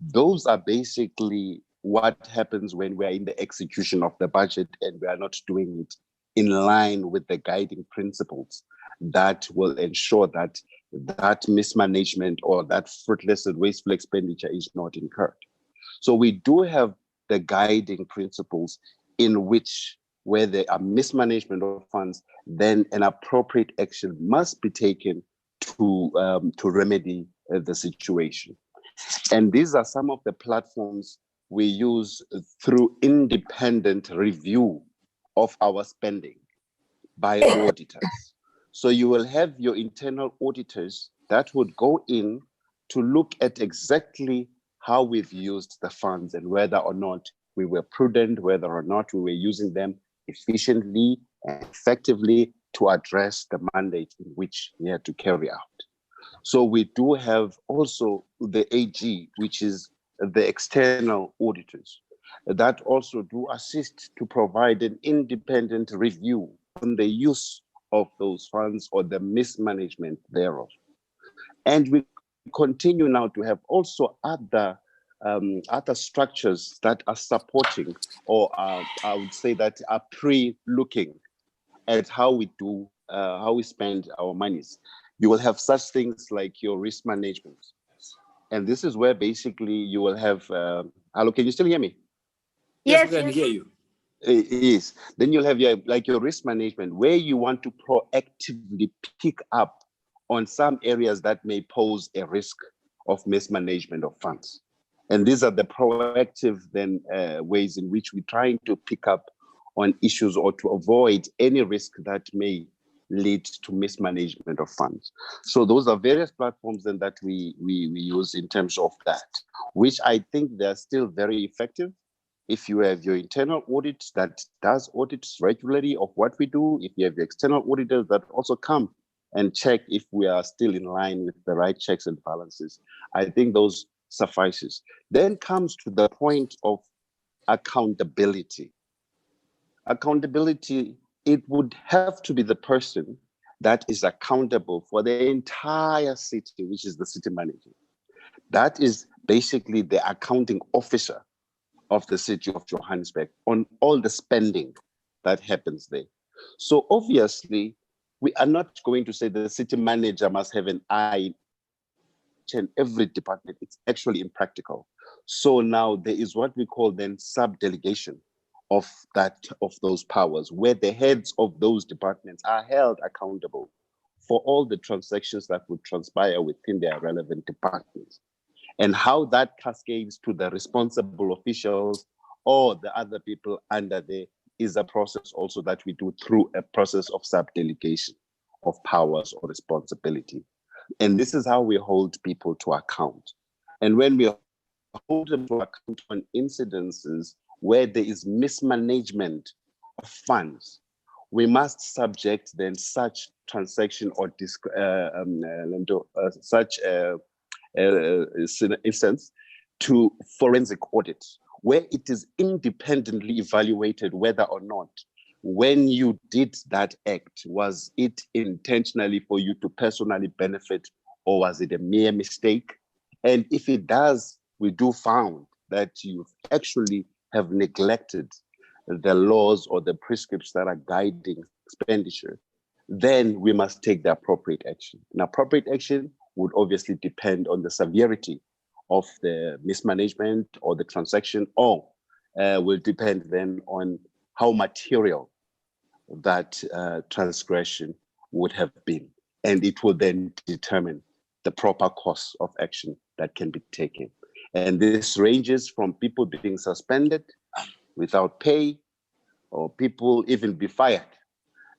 Those are basically what happens when we are in the execution of the budget and we are not doing it in line with the guiding principles that will ensure that that mismanagement or that fruitless and wasteful expenditure is not incurred. So we do have the guiding principles in which where there are mismanagement of funds, then an appropriate action must be taken to remedy the situation. And these are some of the platforms we use through independent review of our spending by auditors. So you will have your internal auditors that would go in to look at exactly how we've used the funds and whether or not we were prudent, whether or not we were using them efficiently and effectively to address the mandate in which we had to carry out. So we do have also the AG, which is the external auditors, that also do assist to provide an independent review on the use of those funds or the mismanagement thereof. And we continue now to have also other structures that are supporting, or I would say that are pre-looking at how we do, how we spend our monies. You will have such things like your risk management. And this is where basically you will have, hello, can you still hear me? Yes, we can hear you. Yes. Then you'll have your risk management, where you want to proactively pick up on some areas that may pose a risk of mismanagement of funds. And these are the proactive then ways in which we're trying to pick up on issues or to avoid any risk that may lead to mismanagement of funds. So those are various platforms then that we use in terms of that, which I think they're still very effective. If you have your internal audit that does audits regularly of what we do, if you have your external auditors that also come and check if we are still in line with the right checks and balances, I think those suffices. Then comes to the point of accountability. Accountability, it would have to be the person that is accountable for the entire city, which is the city manager. That is basically the accounting officer of the city of Johannesburg on all the spending that happens there. So obviously, we are not going to say the city manager must have an eye in every department. It's actually impractical. So now there is what we call then sub-delegation of those powers, where the heads of those departments are held accountable for all the transactions that would transpire within their relevant departments. And how that cascades to the responsible officials or the other people under there is a process also that we do through a process of sub-delegation of powers or responsibility. And this is how we hold people to account. And when we hold them to account on incidences where there is mismanagement of funds, we must subject then such transaction or such instance to forensic audit, where it is independently evaluated whether or not when you did that act, was it intentionally for you to personally benefit, or was it a mere mistake? And if it does, we do found that you actually have neglected the laws or the prescriptions that are guiding expenditure, then we must take the appropriate action. And appropriate action would obviously depend on the severity of the mismanagement or the transaction, or will depend then on how material that transgression would have been. And it will then determine the proper course of action that can be taken. And this ranges from people being suspended without pay, or people even be fired.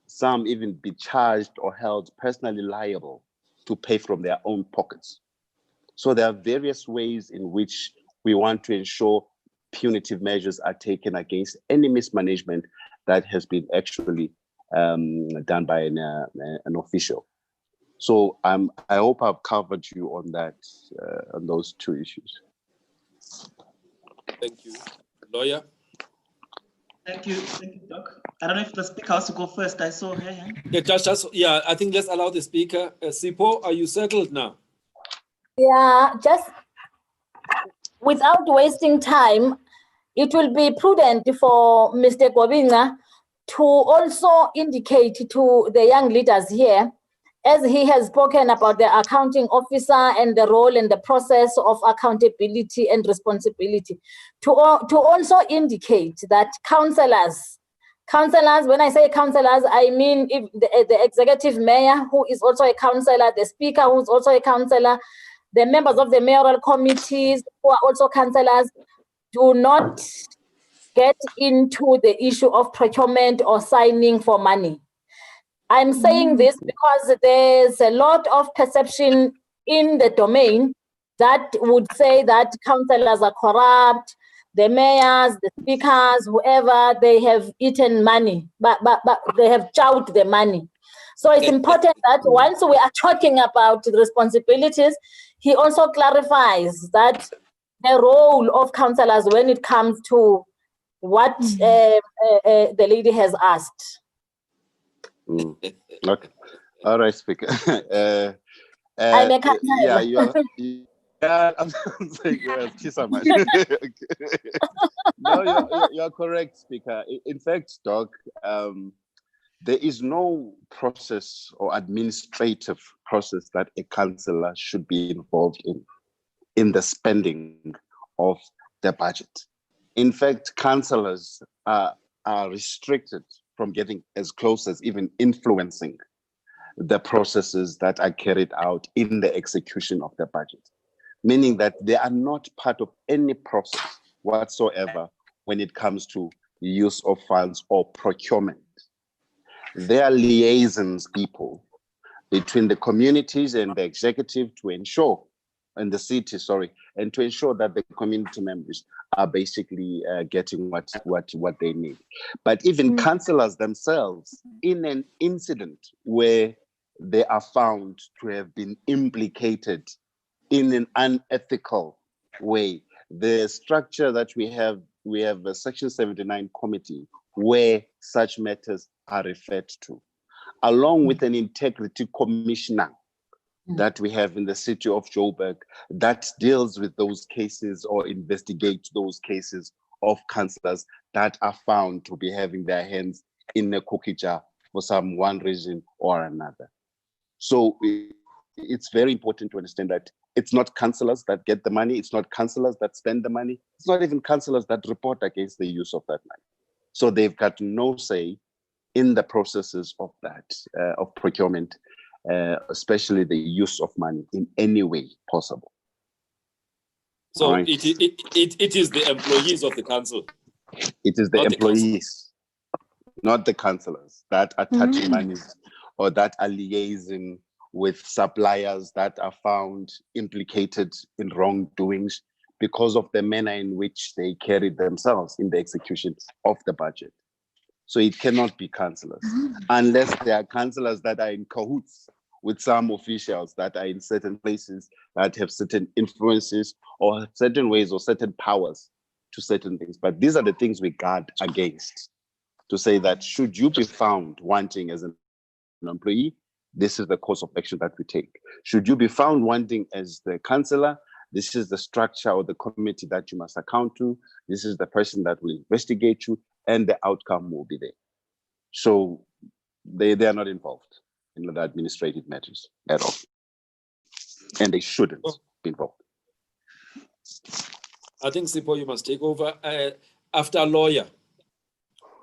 Some even be charged or held personally liable to pay from their own pockets. So there are various ways in which we want to ensure punitive measures are taken against any mismanagement that has been actually done by an official. So I hope I've covered you on that, on those two issues. Thank you. Lawyer? Thank you, Doc. I don't know if the speaker has to go first. I saw her hand. Yeah, I think let's allow the speaker. Sipho, are you settled now? Yeah, just without wasting time, it will be prudent for Mr. Gobinga to also indicate to the young leaders here, as he has spoken about the accounting officer and the role and the process of accountability and responsibility, to also indicate that councillors Councillors, when I say councillors, I mean if the executive mayor, who is also a councillor, the speaker, who is also a councillor, the members of the mayoral committees, who are also councillors, do not get into the issue of procurement or signing for money. I'm saying this because there's a lot of perception in the domain that would say that councillors are corrupt, the mayors, the speakers, whoever, they have eaten money, but they have chowed the money. So it's important that once we are talking about the responsibilities, he also clarifies that the role of councillors when it comes to what the lady has asked. Okay. All right, Speaker. I'm a yeah, yeah, I'm saying, thank you so much. No, you're correct, Speaker. In fact, Doc, there is no process or administrative process that a councillor should be involved in the spending of the budget. In fact, councillors are restricted from getting as close as even influencing the processes that are carried out in the execution of the budget, meaning that they are not part of any process whatsoever when it comes to use of funds or procurement. They are liaisons people between the communities and the executive to ensure, and the city, sorry, and to ensure that the community members are basically getting what they need. But even councillors themselves, in an incident where they are found to have been implicated in an unethical way, the structure that we have a Section 79 committee where such matters are referred to, along with an integrity commissioner that we have in the city of Joburg that deals with those cases or investigates those cases of councillors that are found to be having their hands in a cookie jar for some one reason or another. So it's very important to understand that it's not councillors that get the money, it's not councillors that spend the money, it's not even councillors that report against the use of that money. So they've got no say in the processes of that, of procurement, especially the use of money in any way possible. So right. it is the employees of the council. It is the employees, not the councillors that are touching monies or that are liaising with suppliers that are found implicated in wrongdoings because of the manner in which they carry themselves in the execution of the budget. So it cannot be councillors unless there are councillors that are in cahoots with some officials that are in certain places that have certain influences or certain ways or certain powers to certain things. But these are the things we guard against, to say that should you be found wanting as an employee, this is the course of action that we take. Should you be found wanting as the councillor, this is the structure or the committee that you must account to. This is the person that will investigate you, and the outcome will be there. So they are not involved in the administrative matters at all. And they shouldn't be involved. I think, Sipho, you must take over after a lawyer.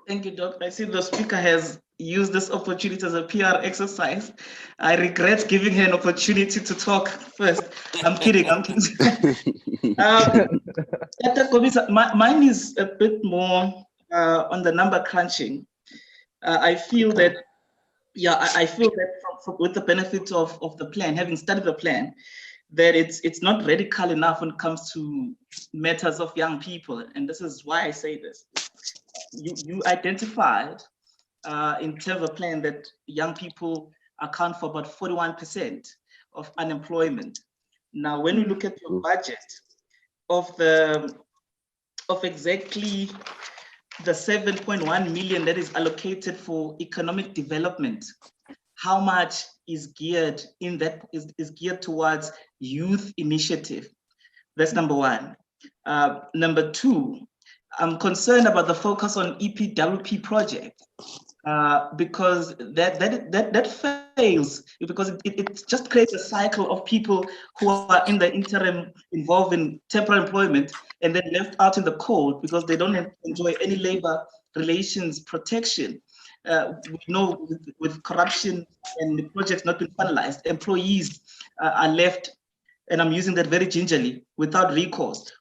Thank you, Doc. I see the speaker has used this opportunity as a PR exercise. I regret giving her an opportunity to talk first. I'm kidding. Mine is a bit more on the number crunching. I feel that, with the benefit of the plan, having studied the plan, that it's not radical enough when it comes to matters of young people. And this is why I say this. You identified in terms of plan that young people account for about 41% of unemployment. Now, when we look at your budget of exactly the 7.1 million that is allocated for economic development, how much is geared is geared towards youth initiative? That's number one. Number two, I'm concerned about the focus on EPWP project because that fails because it just creates a cycle of people who are in the interim involved in temporary employment and then left out in the cold because they don't enjoy any labor relations protection. We know with corruption and the projects not being finalized, employees are left, and I'm using that very gingerly, without recourse.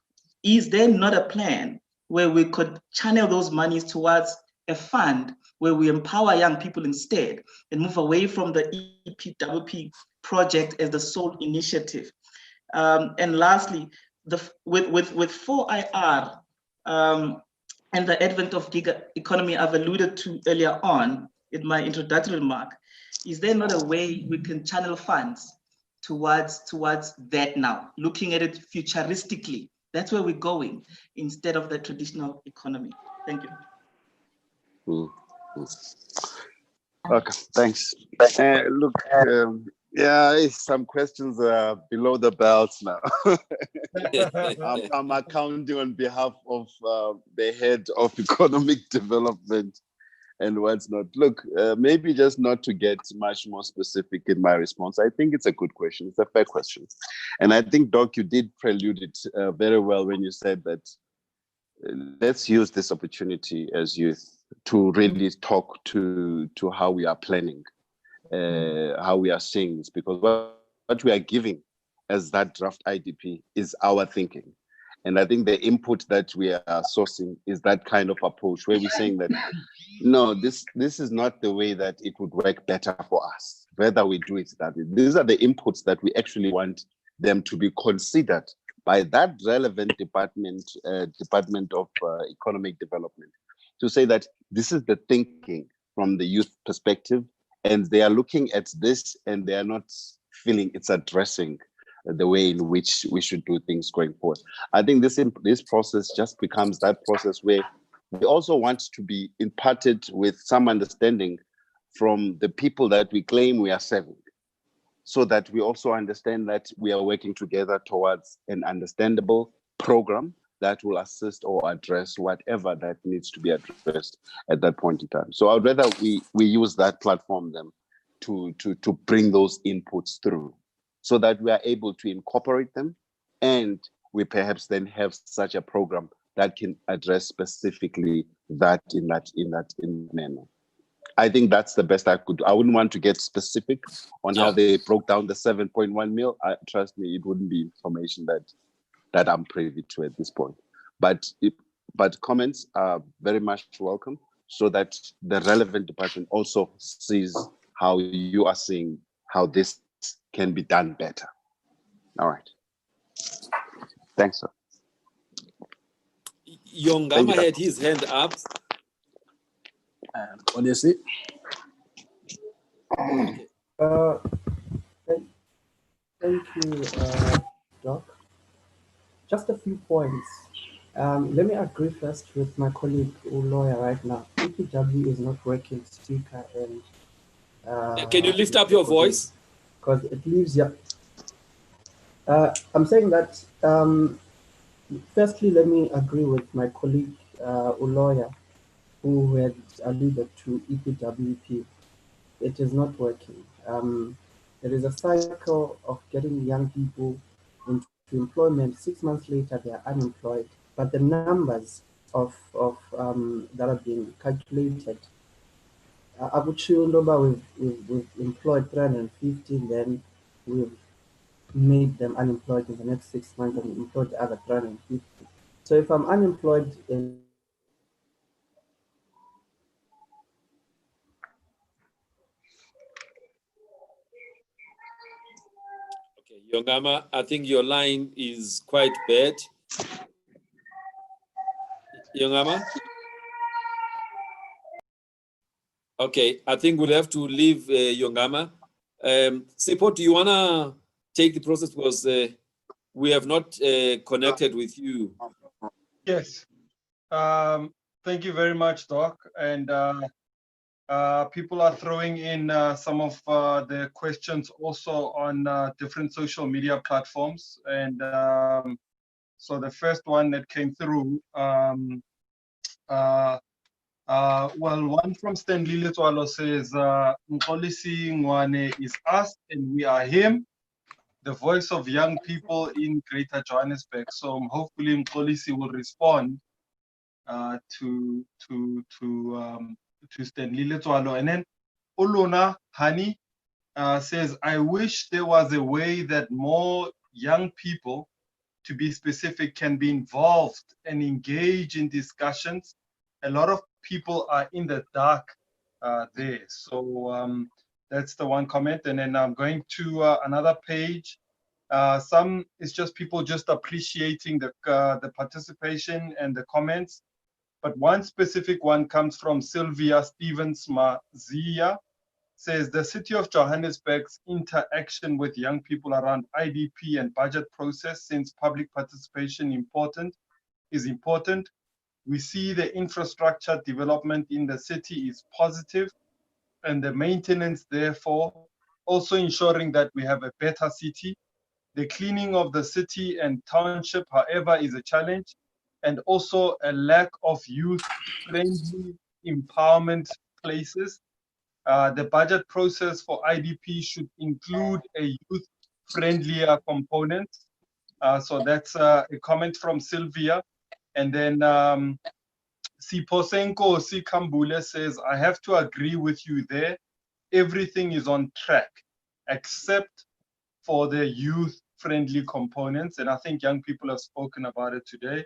Is there not a plan where we could channel those monies towards a fund where we empower young people instead and move away from the EPWP project as the sole initiative? And lastly, with 4IR and the advent of gig economy I've alluded to earlier on in my introductory remark, is there not a way we can channel funds towards that now, looking at it futuristically? That's where we're going instead of the traditional economy. Thank you. Okay, thanks. Look, yeah, some questions are below the belt now. I'm accounting on behalf of the head of economic development and what's not. Look, maybe just not to get much more specific in my response. I think it's a good question. It's a fair question. And I think, Doc, you did prelude it very well when you said that let's use this opportunity as youth to really talk to how we are planning, how we are seeing this, because what we are giving as that draft IDP is our thinking. And I think the input that we are sourcing is that kind of approach where we're saying that, no, this is not the way that it would work better for us, whether we do it that way. These are the inputs that we actually want them to be considered by that relevant department of economic development, to say that this is the thinking from the youth perspective, and they are looking at this and they are not feeling it's addressing the way in which we should do things going forward. I think this process just becomes that process where we also want to be imparted with some understanding from the people that we claim we are serving, so that we also understand that we are working together towards an understandable program that will assist or address whatever that needs to be addressed at that point in time. So I'd rather we use that platform then to bring those inputs through, so that we are able to incorporate them, and we perhaps then have such a program that can address specifically that in manner. I think that's the best I could do. I wouldn't want to get specific on how they broke down the 7.1 mil. Trust me, it wouldn't be information that I'm privy to at this point. But comments are very much welcome, so that the relevant department also sees how you are seeing how this can be done better. All right. Thanks, sir. Yongama had his hand up. What do you see? Thank you, Doc. Just a few points. Let me agree first with my colleague lawyer right now. EPW is not working, speaker, and can you lift up your voice? Because it leaves you. I'm saying that firstly, let me agree with my colleague lawyer who had alluded to EPWP. It is not working. There is a cycle of getting young people into employment. 6 months later, they are unemployed. But the numbers of that are being calculated, we've employed 350, then we've made them unemployed in the next 6 months and employed the other 350. So if I'm unemployed in Yongama, I think your line is quite bad. Yongama? Okay, I think we'll have to leave Yongama. Sipo, do you want to take the process, because we have not connected with you? Yes. Thank you very much, Doc. And people are throwing in some of the questions also on different social media platforms. And so the first one that came through, well, one from Stanley Letwalo says, Mxolisi Ngwane is us and we are him, the voice of young people in Greater Johannesburg. So hopefully Mxolisi will respond to Stanley Letwalo. And then Olona Hani says, I wish there was a way that more young people, to be specific, can be involved and engage in discussions. A lot of people are in the dark there. So that's the one comment. And then I'm going to another page. Some is just people just appreciating the participation and the comments. But one specific one comes from Sylvia Stevens Mazia, says the City of Johannesburg's interaction with young people around IDP and budget process, since public participation is important. We see the infrastructure development in the city is positive, and the maintenance, therefore, also ensuring that we have a better city. The cleaning of the city and township, however, is a challenge, and also a lack of youth-friendly empowerment places. The budget process for IDP should include a youth-friendlier component. So that's a comment from Sylvia. And then Siposenko Sikambule says, I have to agree with you there. Everything is on track, except for the youth-friendly components. And I think young people have spoken about it today.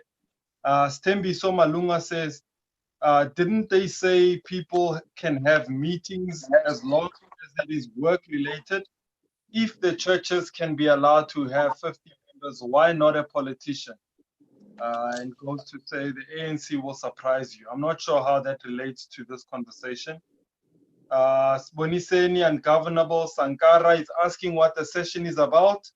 Stembi Somalunga says, didn't they say people can have meetings as long as it is work-related? If the churches can be allowed to have 50 members, why not a politician? And goes to say the ANC will surprise you. I'm not sure how that relates to this conversation. Boniseni and Governable Sankara is asking what the session is about.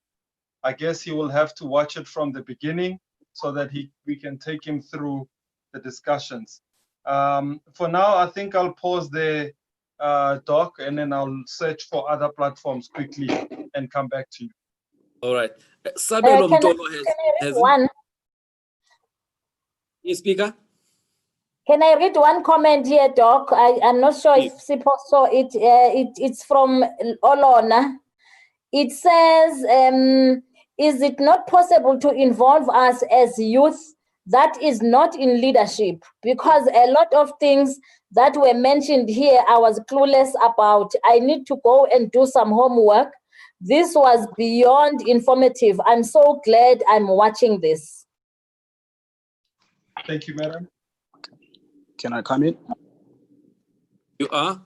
I guess he will have to watch it from the beginning so that we can take him through the discussions. For now, I think I'll pause there, Doc, and then I'll search for other platforms quickly and come back to you. All right. Sabelo Mtolo has one. Yes, Speaker. Can I read one comment here, Doc? I'm not sure if Sipo saw it. It's from Olona. It says, is it not possible to involve us as youth that is not in leadership? Because a lot of things that were mentioned here, I was clueless about. I need to go and do some homework. This was beyond informative. I'm so glad I'm watching this. Thank you, Madam. Can I come in? You are?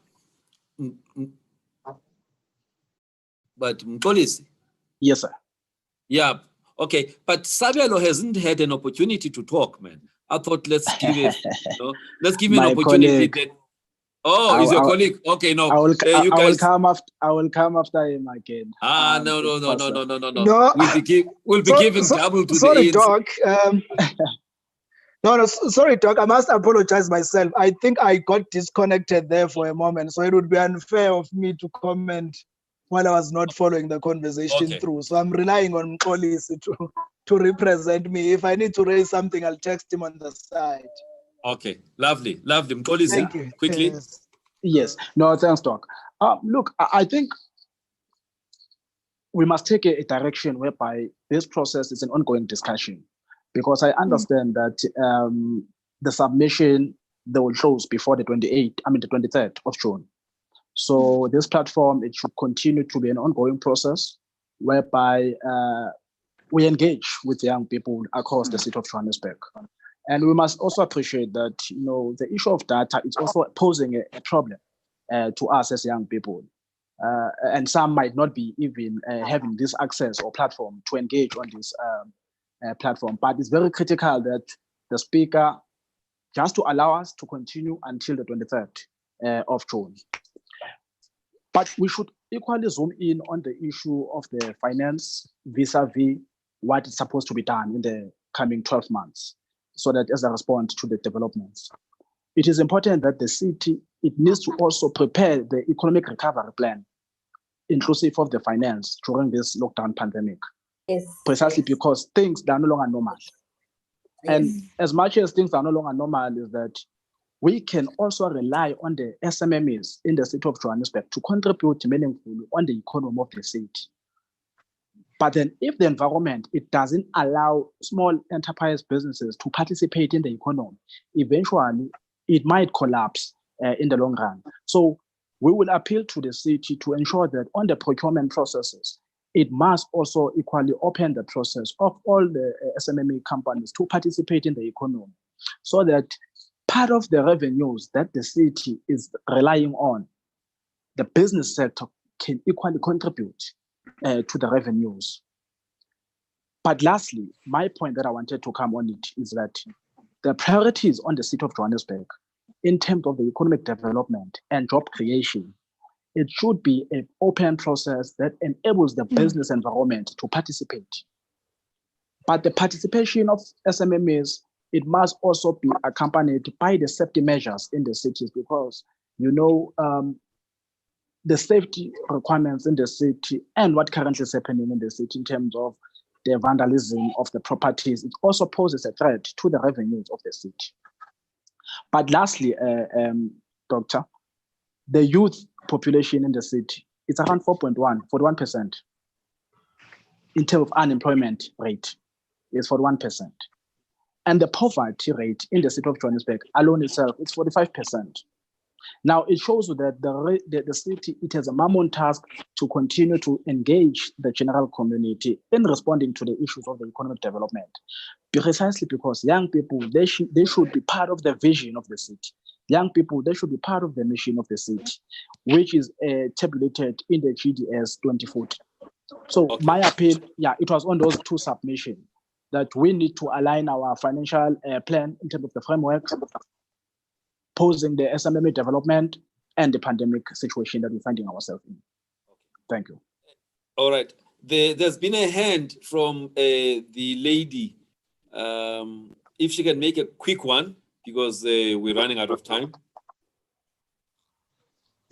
But Mkolisi? Yes, sir. Yeah, okay. But Sabelo hasn't had an opportunity to talk, man. I thought let's give it, let's give him an opportunity. Is your colleague? Okay, no. I will come after him again. No. No, We'll be giving double to sorry, the ANC. Doc. No, sorry, Doc. I must apologize myself. I think I got disconnected there for a moment, so it would be unfair of me to comment while I was not following the conversation through. So I'm relying on Polisi to represent me. If I need to raise something, I'll text him on the side. Okay, lovely. Polisi, thank you. Quickly. Yes. No, thanks, Doc. Look, I think we must take a direction whereby this process is an ongoing discussion, because I understand that the submission, they will close before the 23rd of June. So this platform, it should continue to be an ongoing process whereby we engage with young people across the city of Johannesburg. And we must also appreciate that, the issue of data is also posing a problem to us as young people. And some might not be even having this access or platform to engage on this platform. But it's very critical that the speaker, just to allow us to continue until the 23rd of June. But we should equally zoom in on the issue of the finance vis-a-vis what is supposed to be done in the coming 12 months, so that as a response to the developments. It is important that the city, it needs to also prepare the economic recovery plan, inclusive of the finance during this lockdown pandemic. Yes. Precisely because things are no longer normal. Yes. And as much as things are no longer normal, is that we can also rely on the SMMEs in the city of Johannesburg to contribute meaningfully on the economy of the city. But then if the environment, it doesn't allow small enterprise businesses to participate in the economy, eventually it might collapse in the long run. So we will appeal to the city to ensure that on the procurement processes, it must also equally open the process of all the SMME companies to participate in the economy, so that part of the revenues that the city is relying on, the business sector can equally contribute to the revenues. But lastly, my point that I wanted to come on it is that the priorities on the city of Johannesburg in terms of the economic development and job creation, it should be an open process that enables the business environment to participate. But the participation of SMMEs, it must also be accompanied by the safety measures in the cities, because, you know, the safety requirements in the city and what currently is happening in the city in terms of the vandalism of the properties, it also poses a threat to the revenues of the city. But lastly, Doctor, the youth population in the city, it's around 41%. In terms of unemployment rate, is 41%. And the poverty rate in the city of Johannesburg alone itself is 45%. Now, it shows that the city, it has a mammoth task to continue to engage the general community in responding to the issues of the economic development, precisely because young people, they should be part of the vision of the city. Young people, they should be part of the mission of the city, which is tabulated in the GDS 2040. So my appeal, it was on those two submissions that we need to align our financial plan in terms of the framework, posing the SMME development and the pandemic situation that we're finding ourselves in. Thank you. All right. There's been a hand from the lady. If she can make a quick one, because we're running out of time.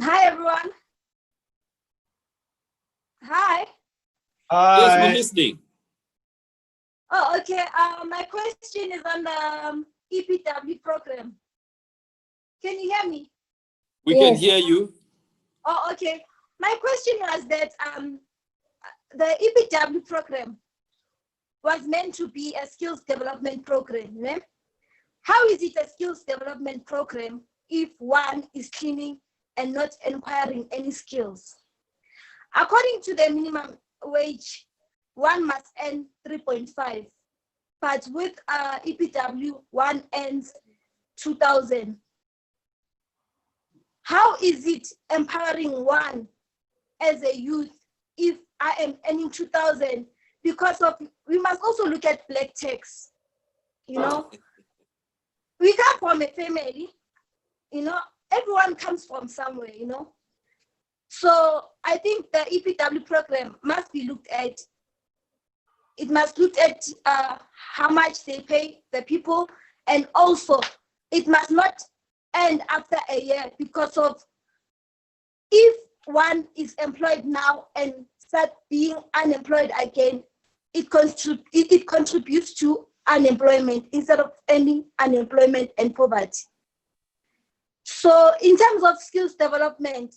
Hi, everyone. Hi. Yes, we're listening. Oh, okay. My question is on the EPW program. Can you hear me? We can hear you. Oh, okay. My question was that the EPW program was meant to be a skills development program. Right? How is it a skills development program if one is cleaning and not acquiring any skills? According to the minimum wage, one must earn 3.5, but with EPW, one earns 2,000. How is it empowering one as a youth if I am earning 2,000? Because we must also look at black tax. You know, we come from a family. You know, everyone comes from somewhere. You know, so I think the EPW program must be looked at. It must look at how much they pay the people, and also it must not end after a year, because of if one is employed now and start being unemployed again, it contributes to unemployment instead of ending unemployment and poverty. So in terms of skills development,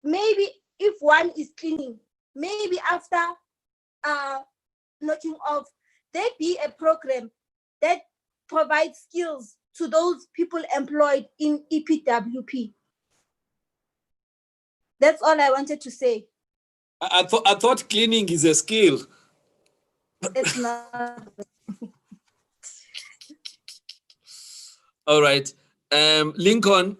maybe if one is cleaning, maybe after knocking off, there be a program that provides skills to those people employed in EPWP. That's all I wanted to say. I thought cleaning is a skill. It's not. All right. Lincoln.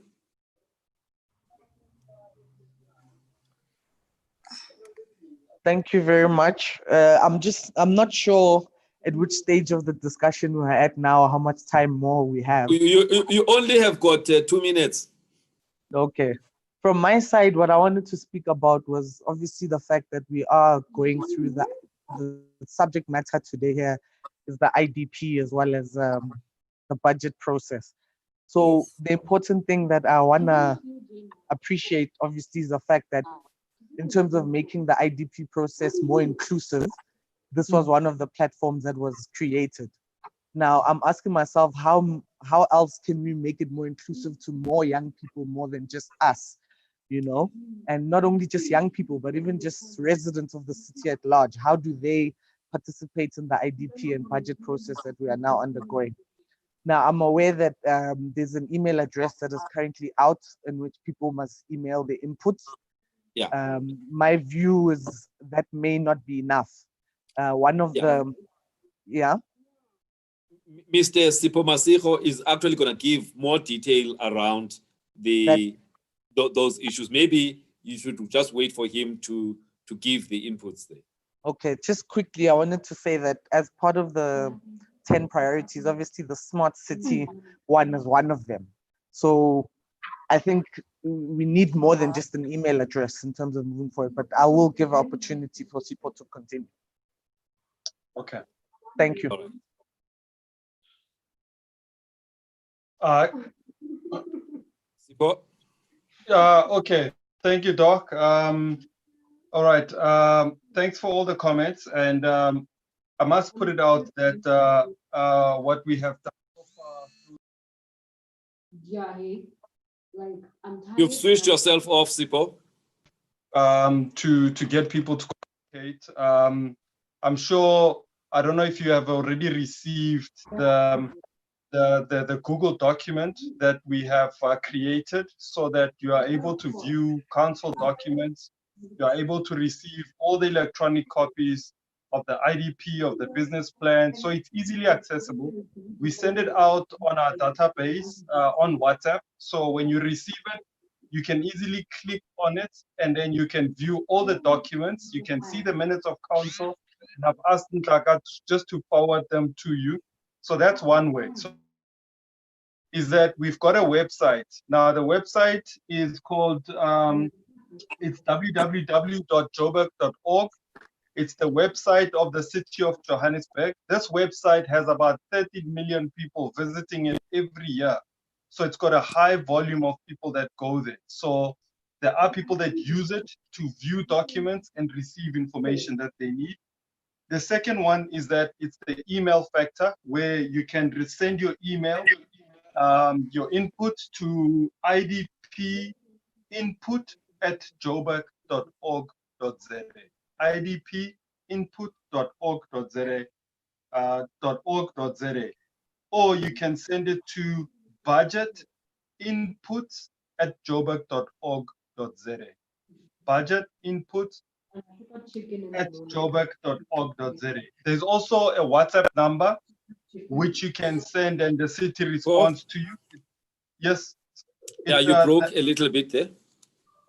Thank you very much. I'm not sure at which stage of the discussion we're at now, how much time more we have. You only have got 2 minutes. Okay. From my side, what I wanted to speak about was obviously the fact that we are going through the subject matter today here is the IDP as well as the budget process. So the important thing that I want to appreciate obviously is the fact that in terms of making the IDP process more inclusive, this was one of the platforms that was created. Now I'm asking myself, how else can we make it more inclusive to more young people more than just us? you know, and not only just young people, but even just residents of the city at large. How do they participate in the IDP and budget process that we are now undergoing? Now, I'm aware that there's an email address that is currently out in which people must email their inputs. Yeah. My view is that may not be enough. One of the, yeah. Mr. Sipho Masigo is actually going to give more detail around those issues. Maybe you should just wait for him to give the inputs there. Okay, just quickly, I wanted to say that as part of the 10 priorities, obviously the smart city one is one of them. So I think we need more than just an email address in terms of moving forward, but I will give opportunity for Sipho to continue. Okay. Thank you. Sipho? Okay, thank you, Doc. All right, thanks for all the comments. And I must put it out that what we have done so far. You've switched yourself off, Sipho. To get people to communicate. I'm sure, I don't know if you have already received the Google document that we have created so that you are able to view council documents. You are able to receive all the electronic copies of the IDP, of the business plan. So it's easily accessible. We send it out on our database on WhatsApp. So when you receive it, you can easily click on it and then you can view all the documents. You can see the minutes of council, and I've asked Ntlaka just to forward them to you. So that's one way. So is that we've got a website. Now the website is called, it's www.joburg.org. It's the website of the city of Johannesburg. This website has about 30 million people visiting it every year. So it's got a high volume of people that go there. So there are people that use it to view documents and receive information that they need. The second one is that it's the email factor where you can send your email, your input to idpinput@joburg.org.za. idpinput.org.za, or you can send it to budgetinputs@joburg.org.za. budgetinputs@joburg.org.za. There's also a WhatsApp number which you can send and the city responds to you. Yes. Yeah, you broke a little bit there.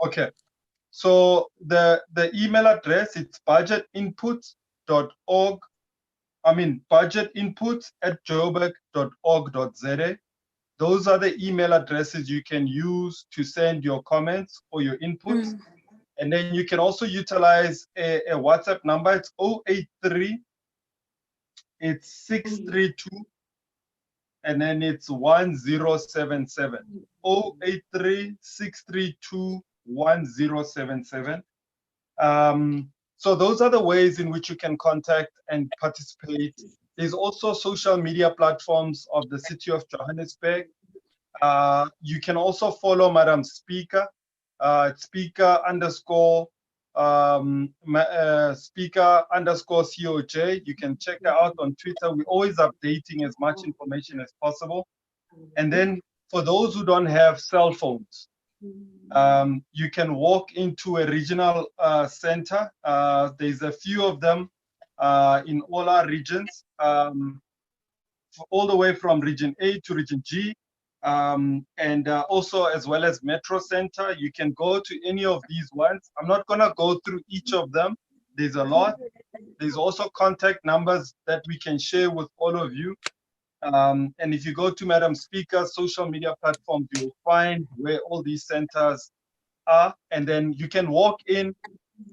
Okay. So the email address, it's budgetinputs.org. budgetinputs@joburg.org.za. Those are the email addresses you can use to send your comments or your inputs. And then you can also utilize a WhatsApp number. It's 083, it's 632, and then it's 1077. 083 632 1077. So those are the ways in which you can contact and participate. There's also social media platforms of the city of Johannesburg. You can also follow Madam Speaker, speaker_CoJ. You can check her out on Twitter. We're always updating as much information as possible. And then for those who don't have cell phones, you can walk into a regional center. There's a few of them in all our regions, all the way from region A to region G. And also as well as Metro Center. You can go to any of these ones. I'm not gonna go through each of them. There's a lot. There's also contact numbers that we can share with all of you. And if you go to Madam Speaker's social media platform, you'll find where all these centers are. And then you can walk in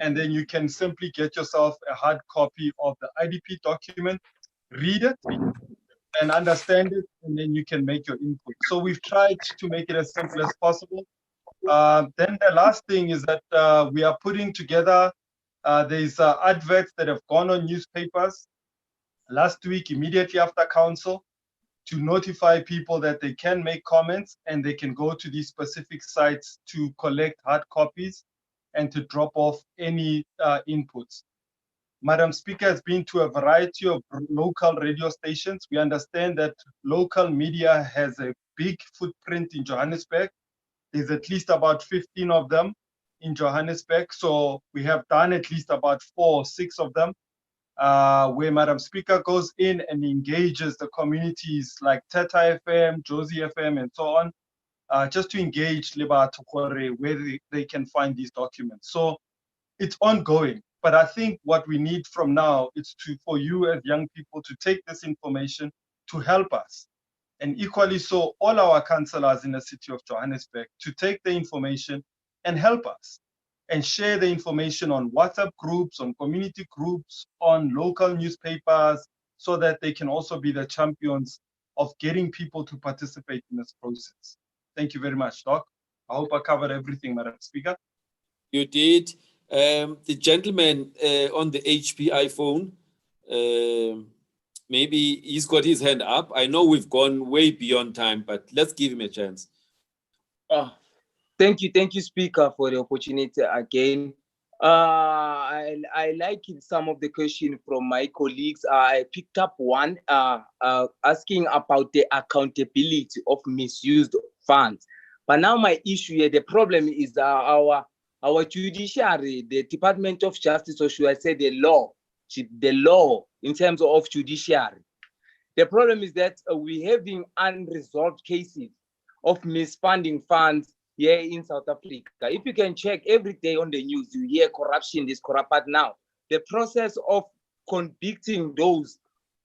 and then you can simply get yourself a hard copy of the IDP document, read it, and understand it, and then you can make your input. So we've tried to make it as simple as possible. Then the last thing is that we are putting together, there's adverts that have gone on newspapers last week, immediately after council. to notify people that they can make comments and they can go to these specific sites to collect hard copies and to drop off any inputs. Madam Speaker has been to a variety of local radio stations. We understand that local media has a big footprint in Johannesburg. There's at least about 15 of them in Johannesburg. So we have done at least about 4 or 6 of them, where Madam Speaker goes in and engages the communities like Teta FM, Josie FM, and so on, just to engage Libatokore where they can find these documents. So it's ongoing. But I think what we need from now is for you as young people to take this information to help us. And equally so, all our councillors in the city of Johannesburg to take the information and help us and share the information on WhatsApp groups, on community groups, on local newspapers, so that they can also be the champions of getting people to participate in this process. Thank you very much, Doc. I hope I covered everything, Madam Speaker. You did. The gentleman on the HP iPhone, maybe he's got his hand up. I know we've gone way beyond time, but let's give him a chance. Thank you, Speaker, for the opportunity again. I like some of the questions from my colleagues. I picked up one asking about the accountability of misused funds. But now my issue here, the problem is our judiciary, the Department of Justice, or should I say the law in terms of judiciary. The problem is that we're having unresolved cases of misfunding funds here in South Africa. If you can check every day on the news, you hear corruption is corrupt. But now, the process of convicting those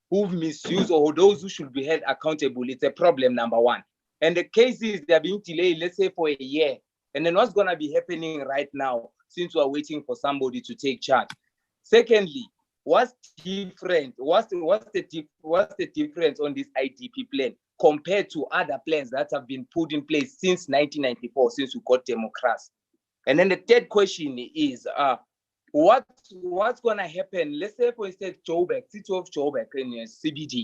who've misused or those who should be held accountable, it's a problem, number one. And the cases, they're being delayed, let's say for a year. And then what's gonna be happening right now, since we're waiting for somebody to take charge? Secondly, what's different? What's the difference on this IDP plan compared to other plans that have been put in place since 1994, since we got democracy? And then the third question is, what's gonna happen? Let's say, for instance, Joburg, city of Joburg in CBD.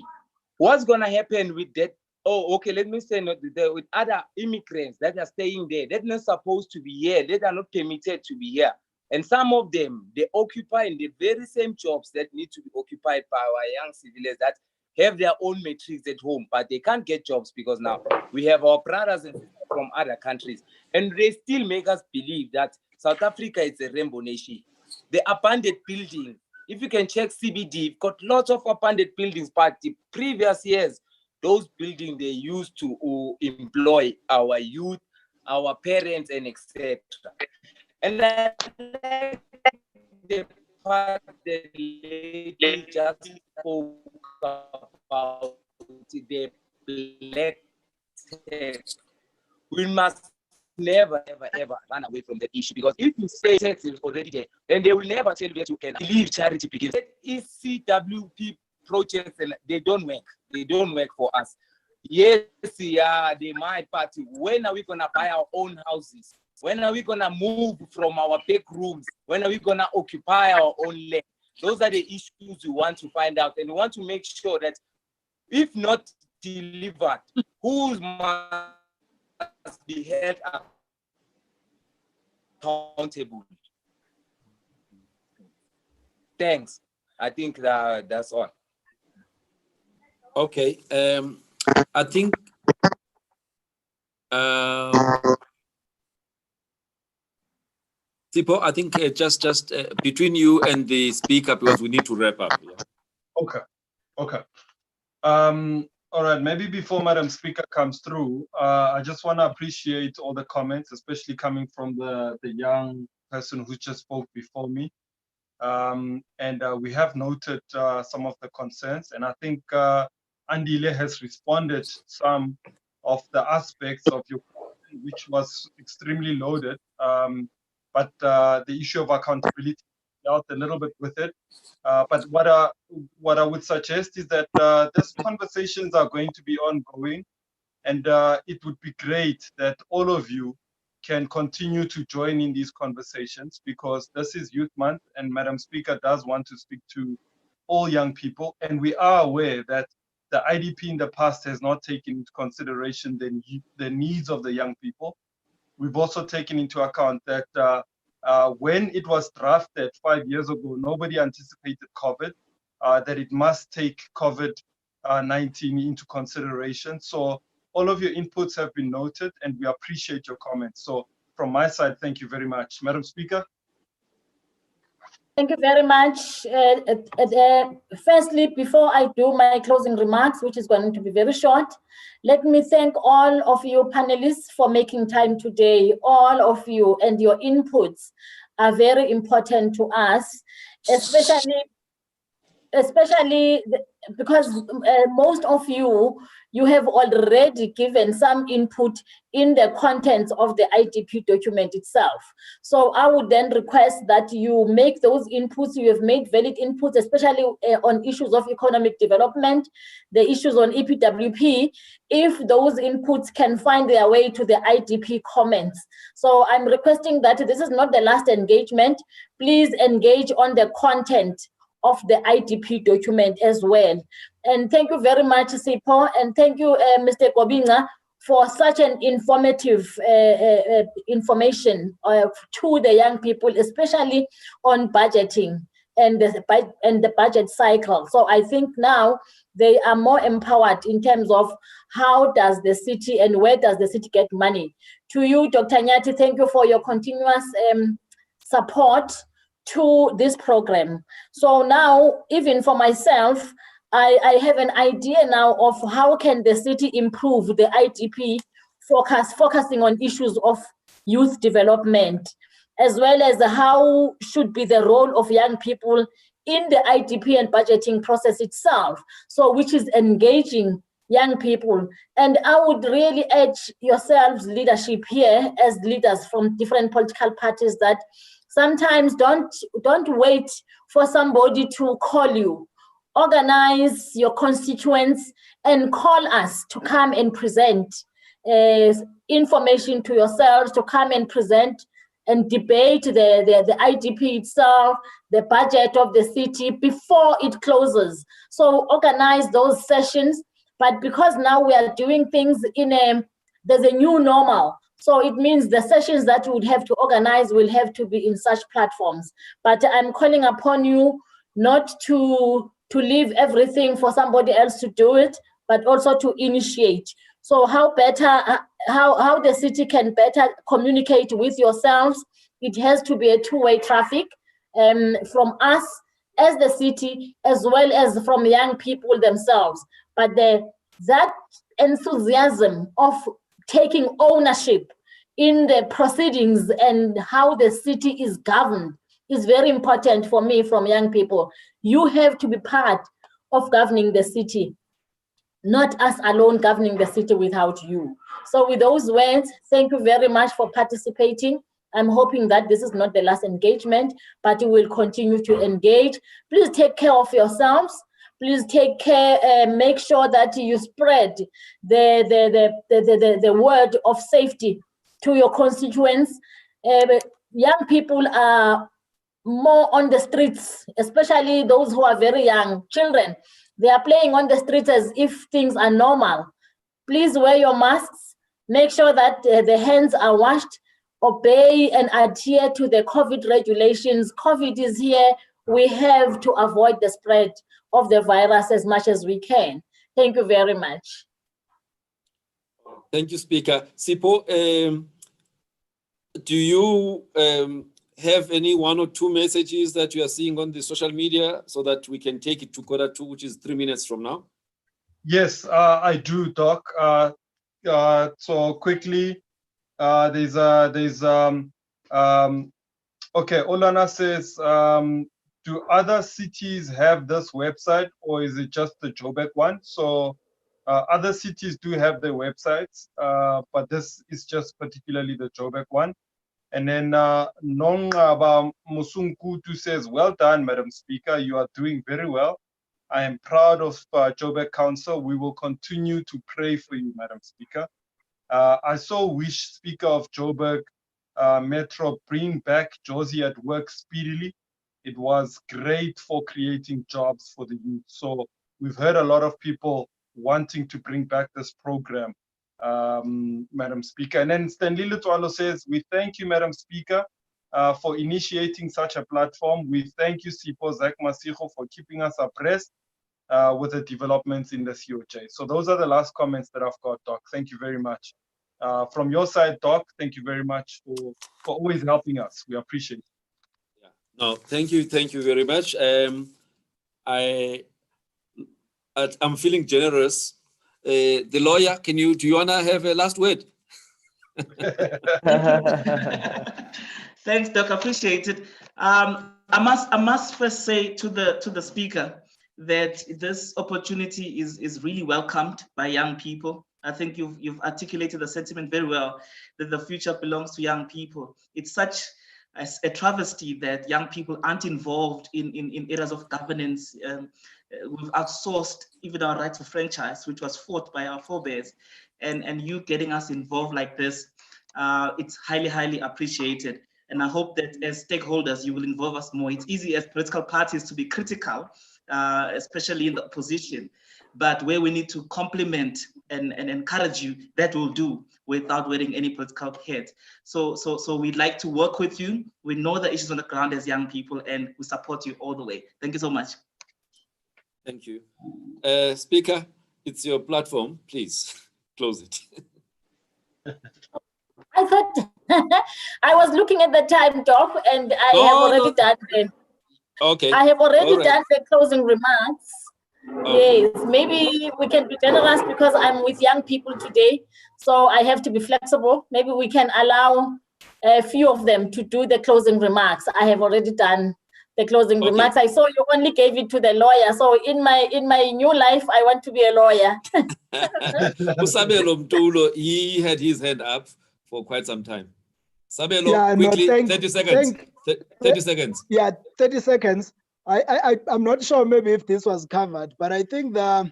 What's gonna happen with that? Oh, okay, let me say with other immigrants that are staying there, they're not supposed to be here, they are not permitted to be here. And some of them, they occupy in the very same jobs that need to be occupied by our young civilians that have their own matrix at home, but they can't get jobs because now we have our brothers and sisters from other countries. And they still make us believe that South Africa is a rainbow nation. The abandoned buildings, if you can check CBD, you've got lots of abandoned buildings, but the previous years, those buildings they used to employ our youth, our parents, and etc. And I like the part the lady just spoke about the black tax. We must never, ever run away from that issue, because if you say tax is already there, then they will never tell you that you can leave charity begins. That is CWP projects, and they don't work. They don't work for us. Yes, yeah, they might party. When are we gonna buy our own houses? When are we gonna move from our big rooms? When are we gonna occupy our own land? Those are the issues we want to find out, and we want to make sure that if not delivered, who must be held accountable? Thanks. I think that's all. Okay, I think Tipo, I think just between you and the speaker, because we need to wrap up. Yeah. Okay. All right, maybe before Madam Speaker comes through, I just want to appreciate all the comments, especially coming from the young person who just spoke before me. And we have noted some of the concerns, and I think Andile has responded some of the aspects of your question, which was extremely loaded. But the issue of accountability dealt a little bit with it. But what I would suggest is that these conversations are going to be ongoing, and it would be great that all of you can continue to join in these conversations, because this is Youth Month, and Madam Speaker does want to speak to all young people, and we are aware that the IDP in the past has not taken into consideration the needs of the young people. We've also taken into account that when it was drafted 5 years ago, nobody anticipated COVID, that it must take COVID-19 into consideration. So all of your inputs have been noted, and we appreciate your comments. So from my side, thank you very much. Madam Speaker. Thank you very much. Firstly, before I do my closing remarks, which is going to be very short, let me thank all of you panelists for making time today. All of you and your inputs are very important to us, especially because most of you have already given some input in the contents of the IDP document itself. So I would then request that you make those inputs. You have made valid inputs, especially on issues of economic development, the issues on EPWP, if those inputs can find their way to the IDP comments. So I'm requesting that this is not the last engagement. Please engage on the content of the IDP document as well. And thank you very much, Sipho, and thank you, Mr. Kobinga, for such an informative information to the young people, especially on budgeting and the budget cycle. So I think now they are more empowered in terms of how does the city and where does the city get money. To you, Dr. Nyati, thank you for your continuous support to this program. So now, even for myself, I have an idea now of how can the city improve the IDP focusing on issues of youth development, as well as how should be the role of young people in the IDP and budgeting process itself. So which is engaging young people. And I would really urge yourselves leadership here as leaders from different political parties that sometimes don't wait for somebody to call you. Organize your constituents and call us to come and present information to yourselves, to come and present and debate the IDP itself, the budget of the city before it closes. So organize those sessions, but because now we are doing things there's a new normal. So it means the sessions that we would have to organize will have to be in such platforms. But I'm calling upon you not to leave everything for somebody else to do it, but also to initiate. So how the city can better communicate with yourselves, it has to be a two-way traffic from us as the city, as well as from young people themselves. But that enthusiasm of taking ownership in the proceedings and how the city is governed is very important for me from young people. You have to be part of governing the city, not us alone governing the city without you. So with those words, thank you very much for participating. I'm hoping that this is not the last engagement, but you will continue to engage. Please take care of yourselves. Please take care, make sure that you spread the word of safety to your constituents. Young people are more on the streets, especially those who are very young, children. They are playing on the streets as if things are normal. Please wear your masks, make sure that the hands are washed, obey and adhere to the COVID regulations. COVID is here. We have to avoid the spread of the virus as much as we can. Thank you very much. Thank you, Speaker. Sipho, do you have any 1 or 2 messages that you are seeing on the social media so that we can take it to Q2, which is 3 minutes from now? Yes, I do, Doc. So quickly, okay, Olana says, do other cities have this website or is it just the Joburg one? So other cities do have their websites, but this is just particularly the Joburg one. And then Nongaba Musunkutu says, well done, Madam Speaker, you are doing very well. I am proud of Joburg Council. We will continue to pray for you, Madam Speaker. I so wish Speaker of Joburg Metro bring back Josie at work speedily. It was great for creating jobs for the youth. So we've heard a lot of people wanting to bring back this program, Madam Speaker. And then Stanley Lutwalo says, we thank you, Madam Speaker, for initiating such a platform. We thank you, Sipho Zak Masigo, for keeping us abreast with the developments in the CoJ. So those are the last comments that I've got, Doc. Thank you very much. From your side, Doc, thank you very much for always helping us. We appreciate it. Yeah. No, thank you very much. I'm feeling generous. The lawyer, do you wanna have a last word? Thanks, Doc. Appreciate it. I must first say to the speaker that this opportunity is really welcomed by young people. I think you've articulated the sentiment very well, that the future belongs to young people. It's such a travesty that young people aren't involved in areas of governance. We've outsourced even our right to franchise, which was fought by our forebears, and you getting us involved like this, it's highly, highly appreciated. And I hope that as stakeholders, you will involve us more. It's easy as political parties to be critical, especially in the opposition, but where we need to compliment and encourage you, that will do without wearing any political hat. So we'd like to work with you. We know the issues on the ground as young people, and we support you all the way. Thank you so much. Thank you. Speaker, it's your platform. Please close it. I thought I was looking at the time, Doc, and I have already done it. Okay. I have already All right. done the closing remarks. Okay. Yes, maybe we can be generous because I'm with young people today, so I have to be flexible. Maybe we can allow a few of them to do the closing remarks. I have already done the closing remarks. I saw you only gave it to the lawyer, so in my new life, I want to be a lawyer. Sabelo Mtulo, he had his hand up for quite some time. Sabelo, Yeah, no, quickly, thank- 30 seconds. 30 seconds. Yeah, 30 seconds. I'm not sure maybe if this was covered, but I think the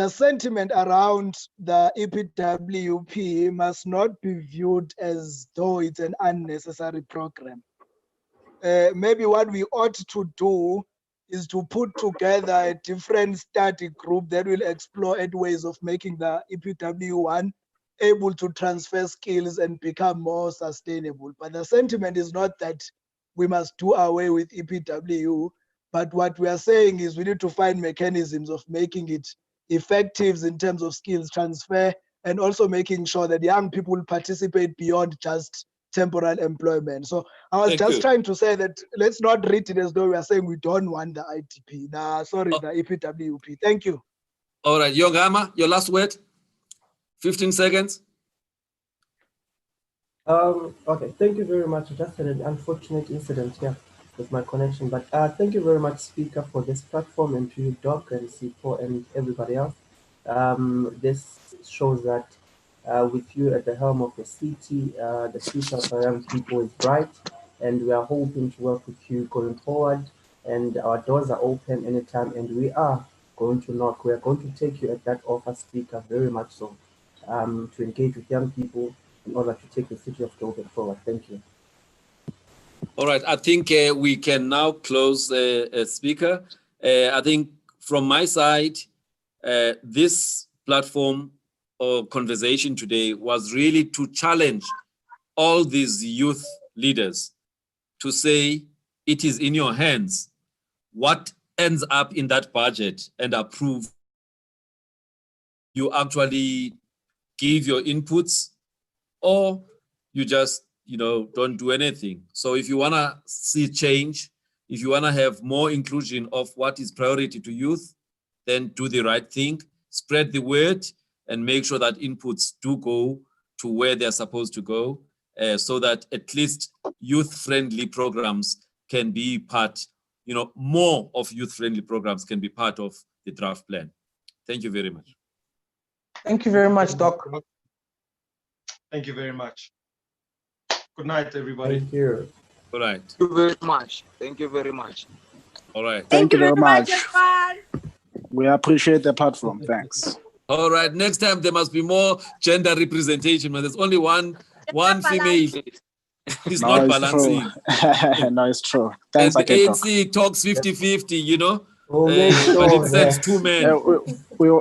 sentiment around the EPWP must not be viewed as though it's an unnecessary program. Maybe what we ought to do is to put together a different study group that will explore ways of making the EPW1 able to transfer skills and become more sustainable. But the sentiment is not that we must do away with EPW, but what we are saying is we need to find mechanisms of making it effective in terms of skills transfer, and also making sure that young people participate beyond just temporal employment. So I was just trying to say that let's not read it as though we are saying we don't want the IDP. The EPWP. Thank you. All right, Yongama, your last word. 15 seconds. Okay, thank you very much. Just had an unfortunate incident here with my connection, but thank you very much, Speaker, for this platform, and to you, Doc, and Sipho, and everybody else. This shows that with you at the helm of the city, the future of our young people is bright, and we are hoping to work with you going forward, and our doors are open anytime, and we are going to knock. We are going to take you at that offer, Speaker, very much so, to engage with young people in order to take the city of Joburg forward. Thank you. All right, I think we can now close Speaker. I think from my side, this platform or conversation today was really to challenge all these youth leaders to say it is in your hands what ends up in that budget and approve. You actually give your inputs, or you just don't do anything. So if you want to see change, if you want to have more inclusion of what is priority to youth, then do the right thing, spread the word, and make sure that inputs do go to where they're supposed to go, so that at least youth-friendly programs can be part, more of youth-friendly programs can be part of the draft plan. Thank you very much. Thank you very much, Doc. Thank you very much. Good night, everybody. Thank you. All right. Thank you very much. Thank you very much. All right. Thank you very much. everyone. We appreciate the platform. Thanks. All right. Next time there must be more gender representation, but there's only one female. It's not balancing. No, it's true. Thanks, and the again, ANC talks 50-50, We'll make sure, but it sends two men. we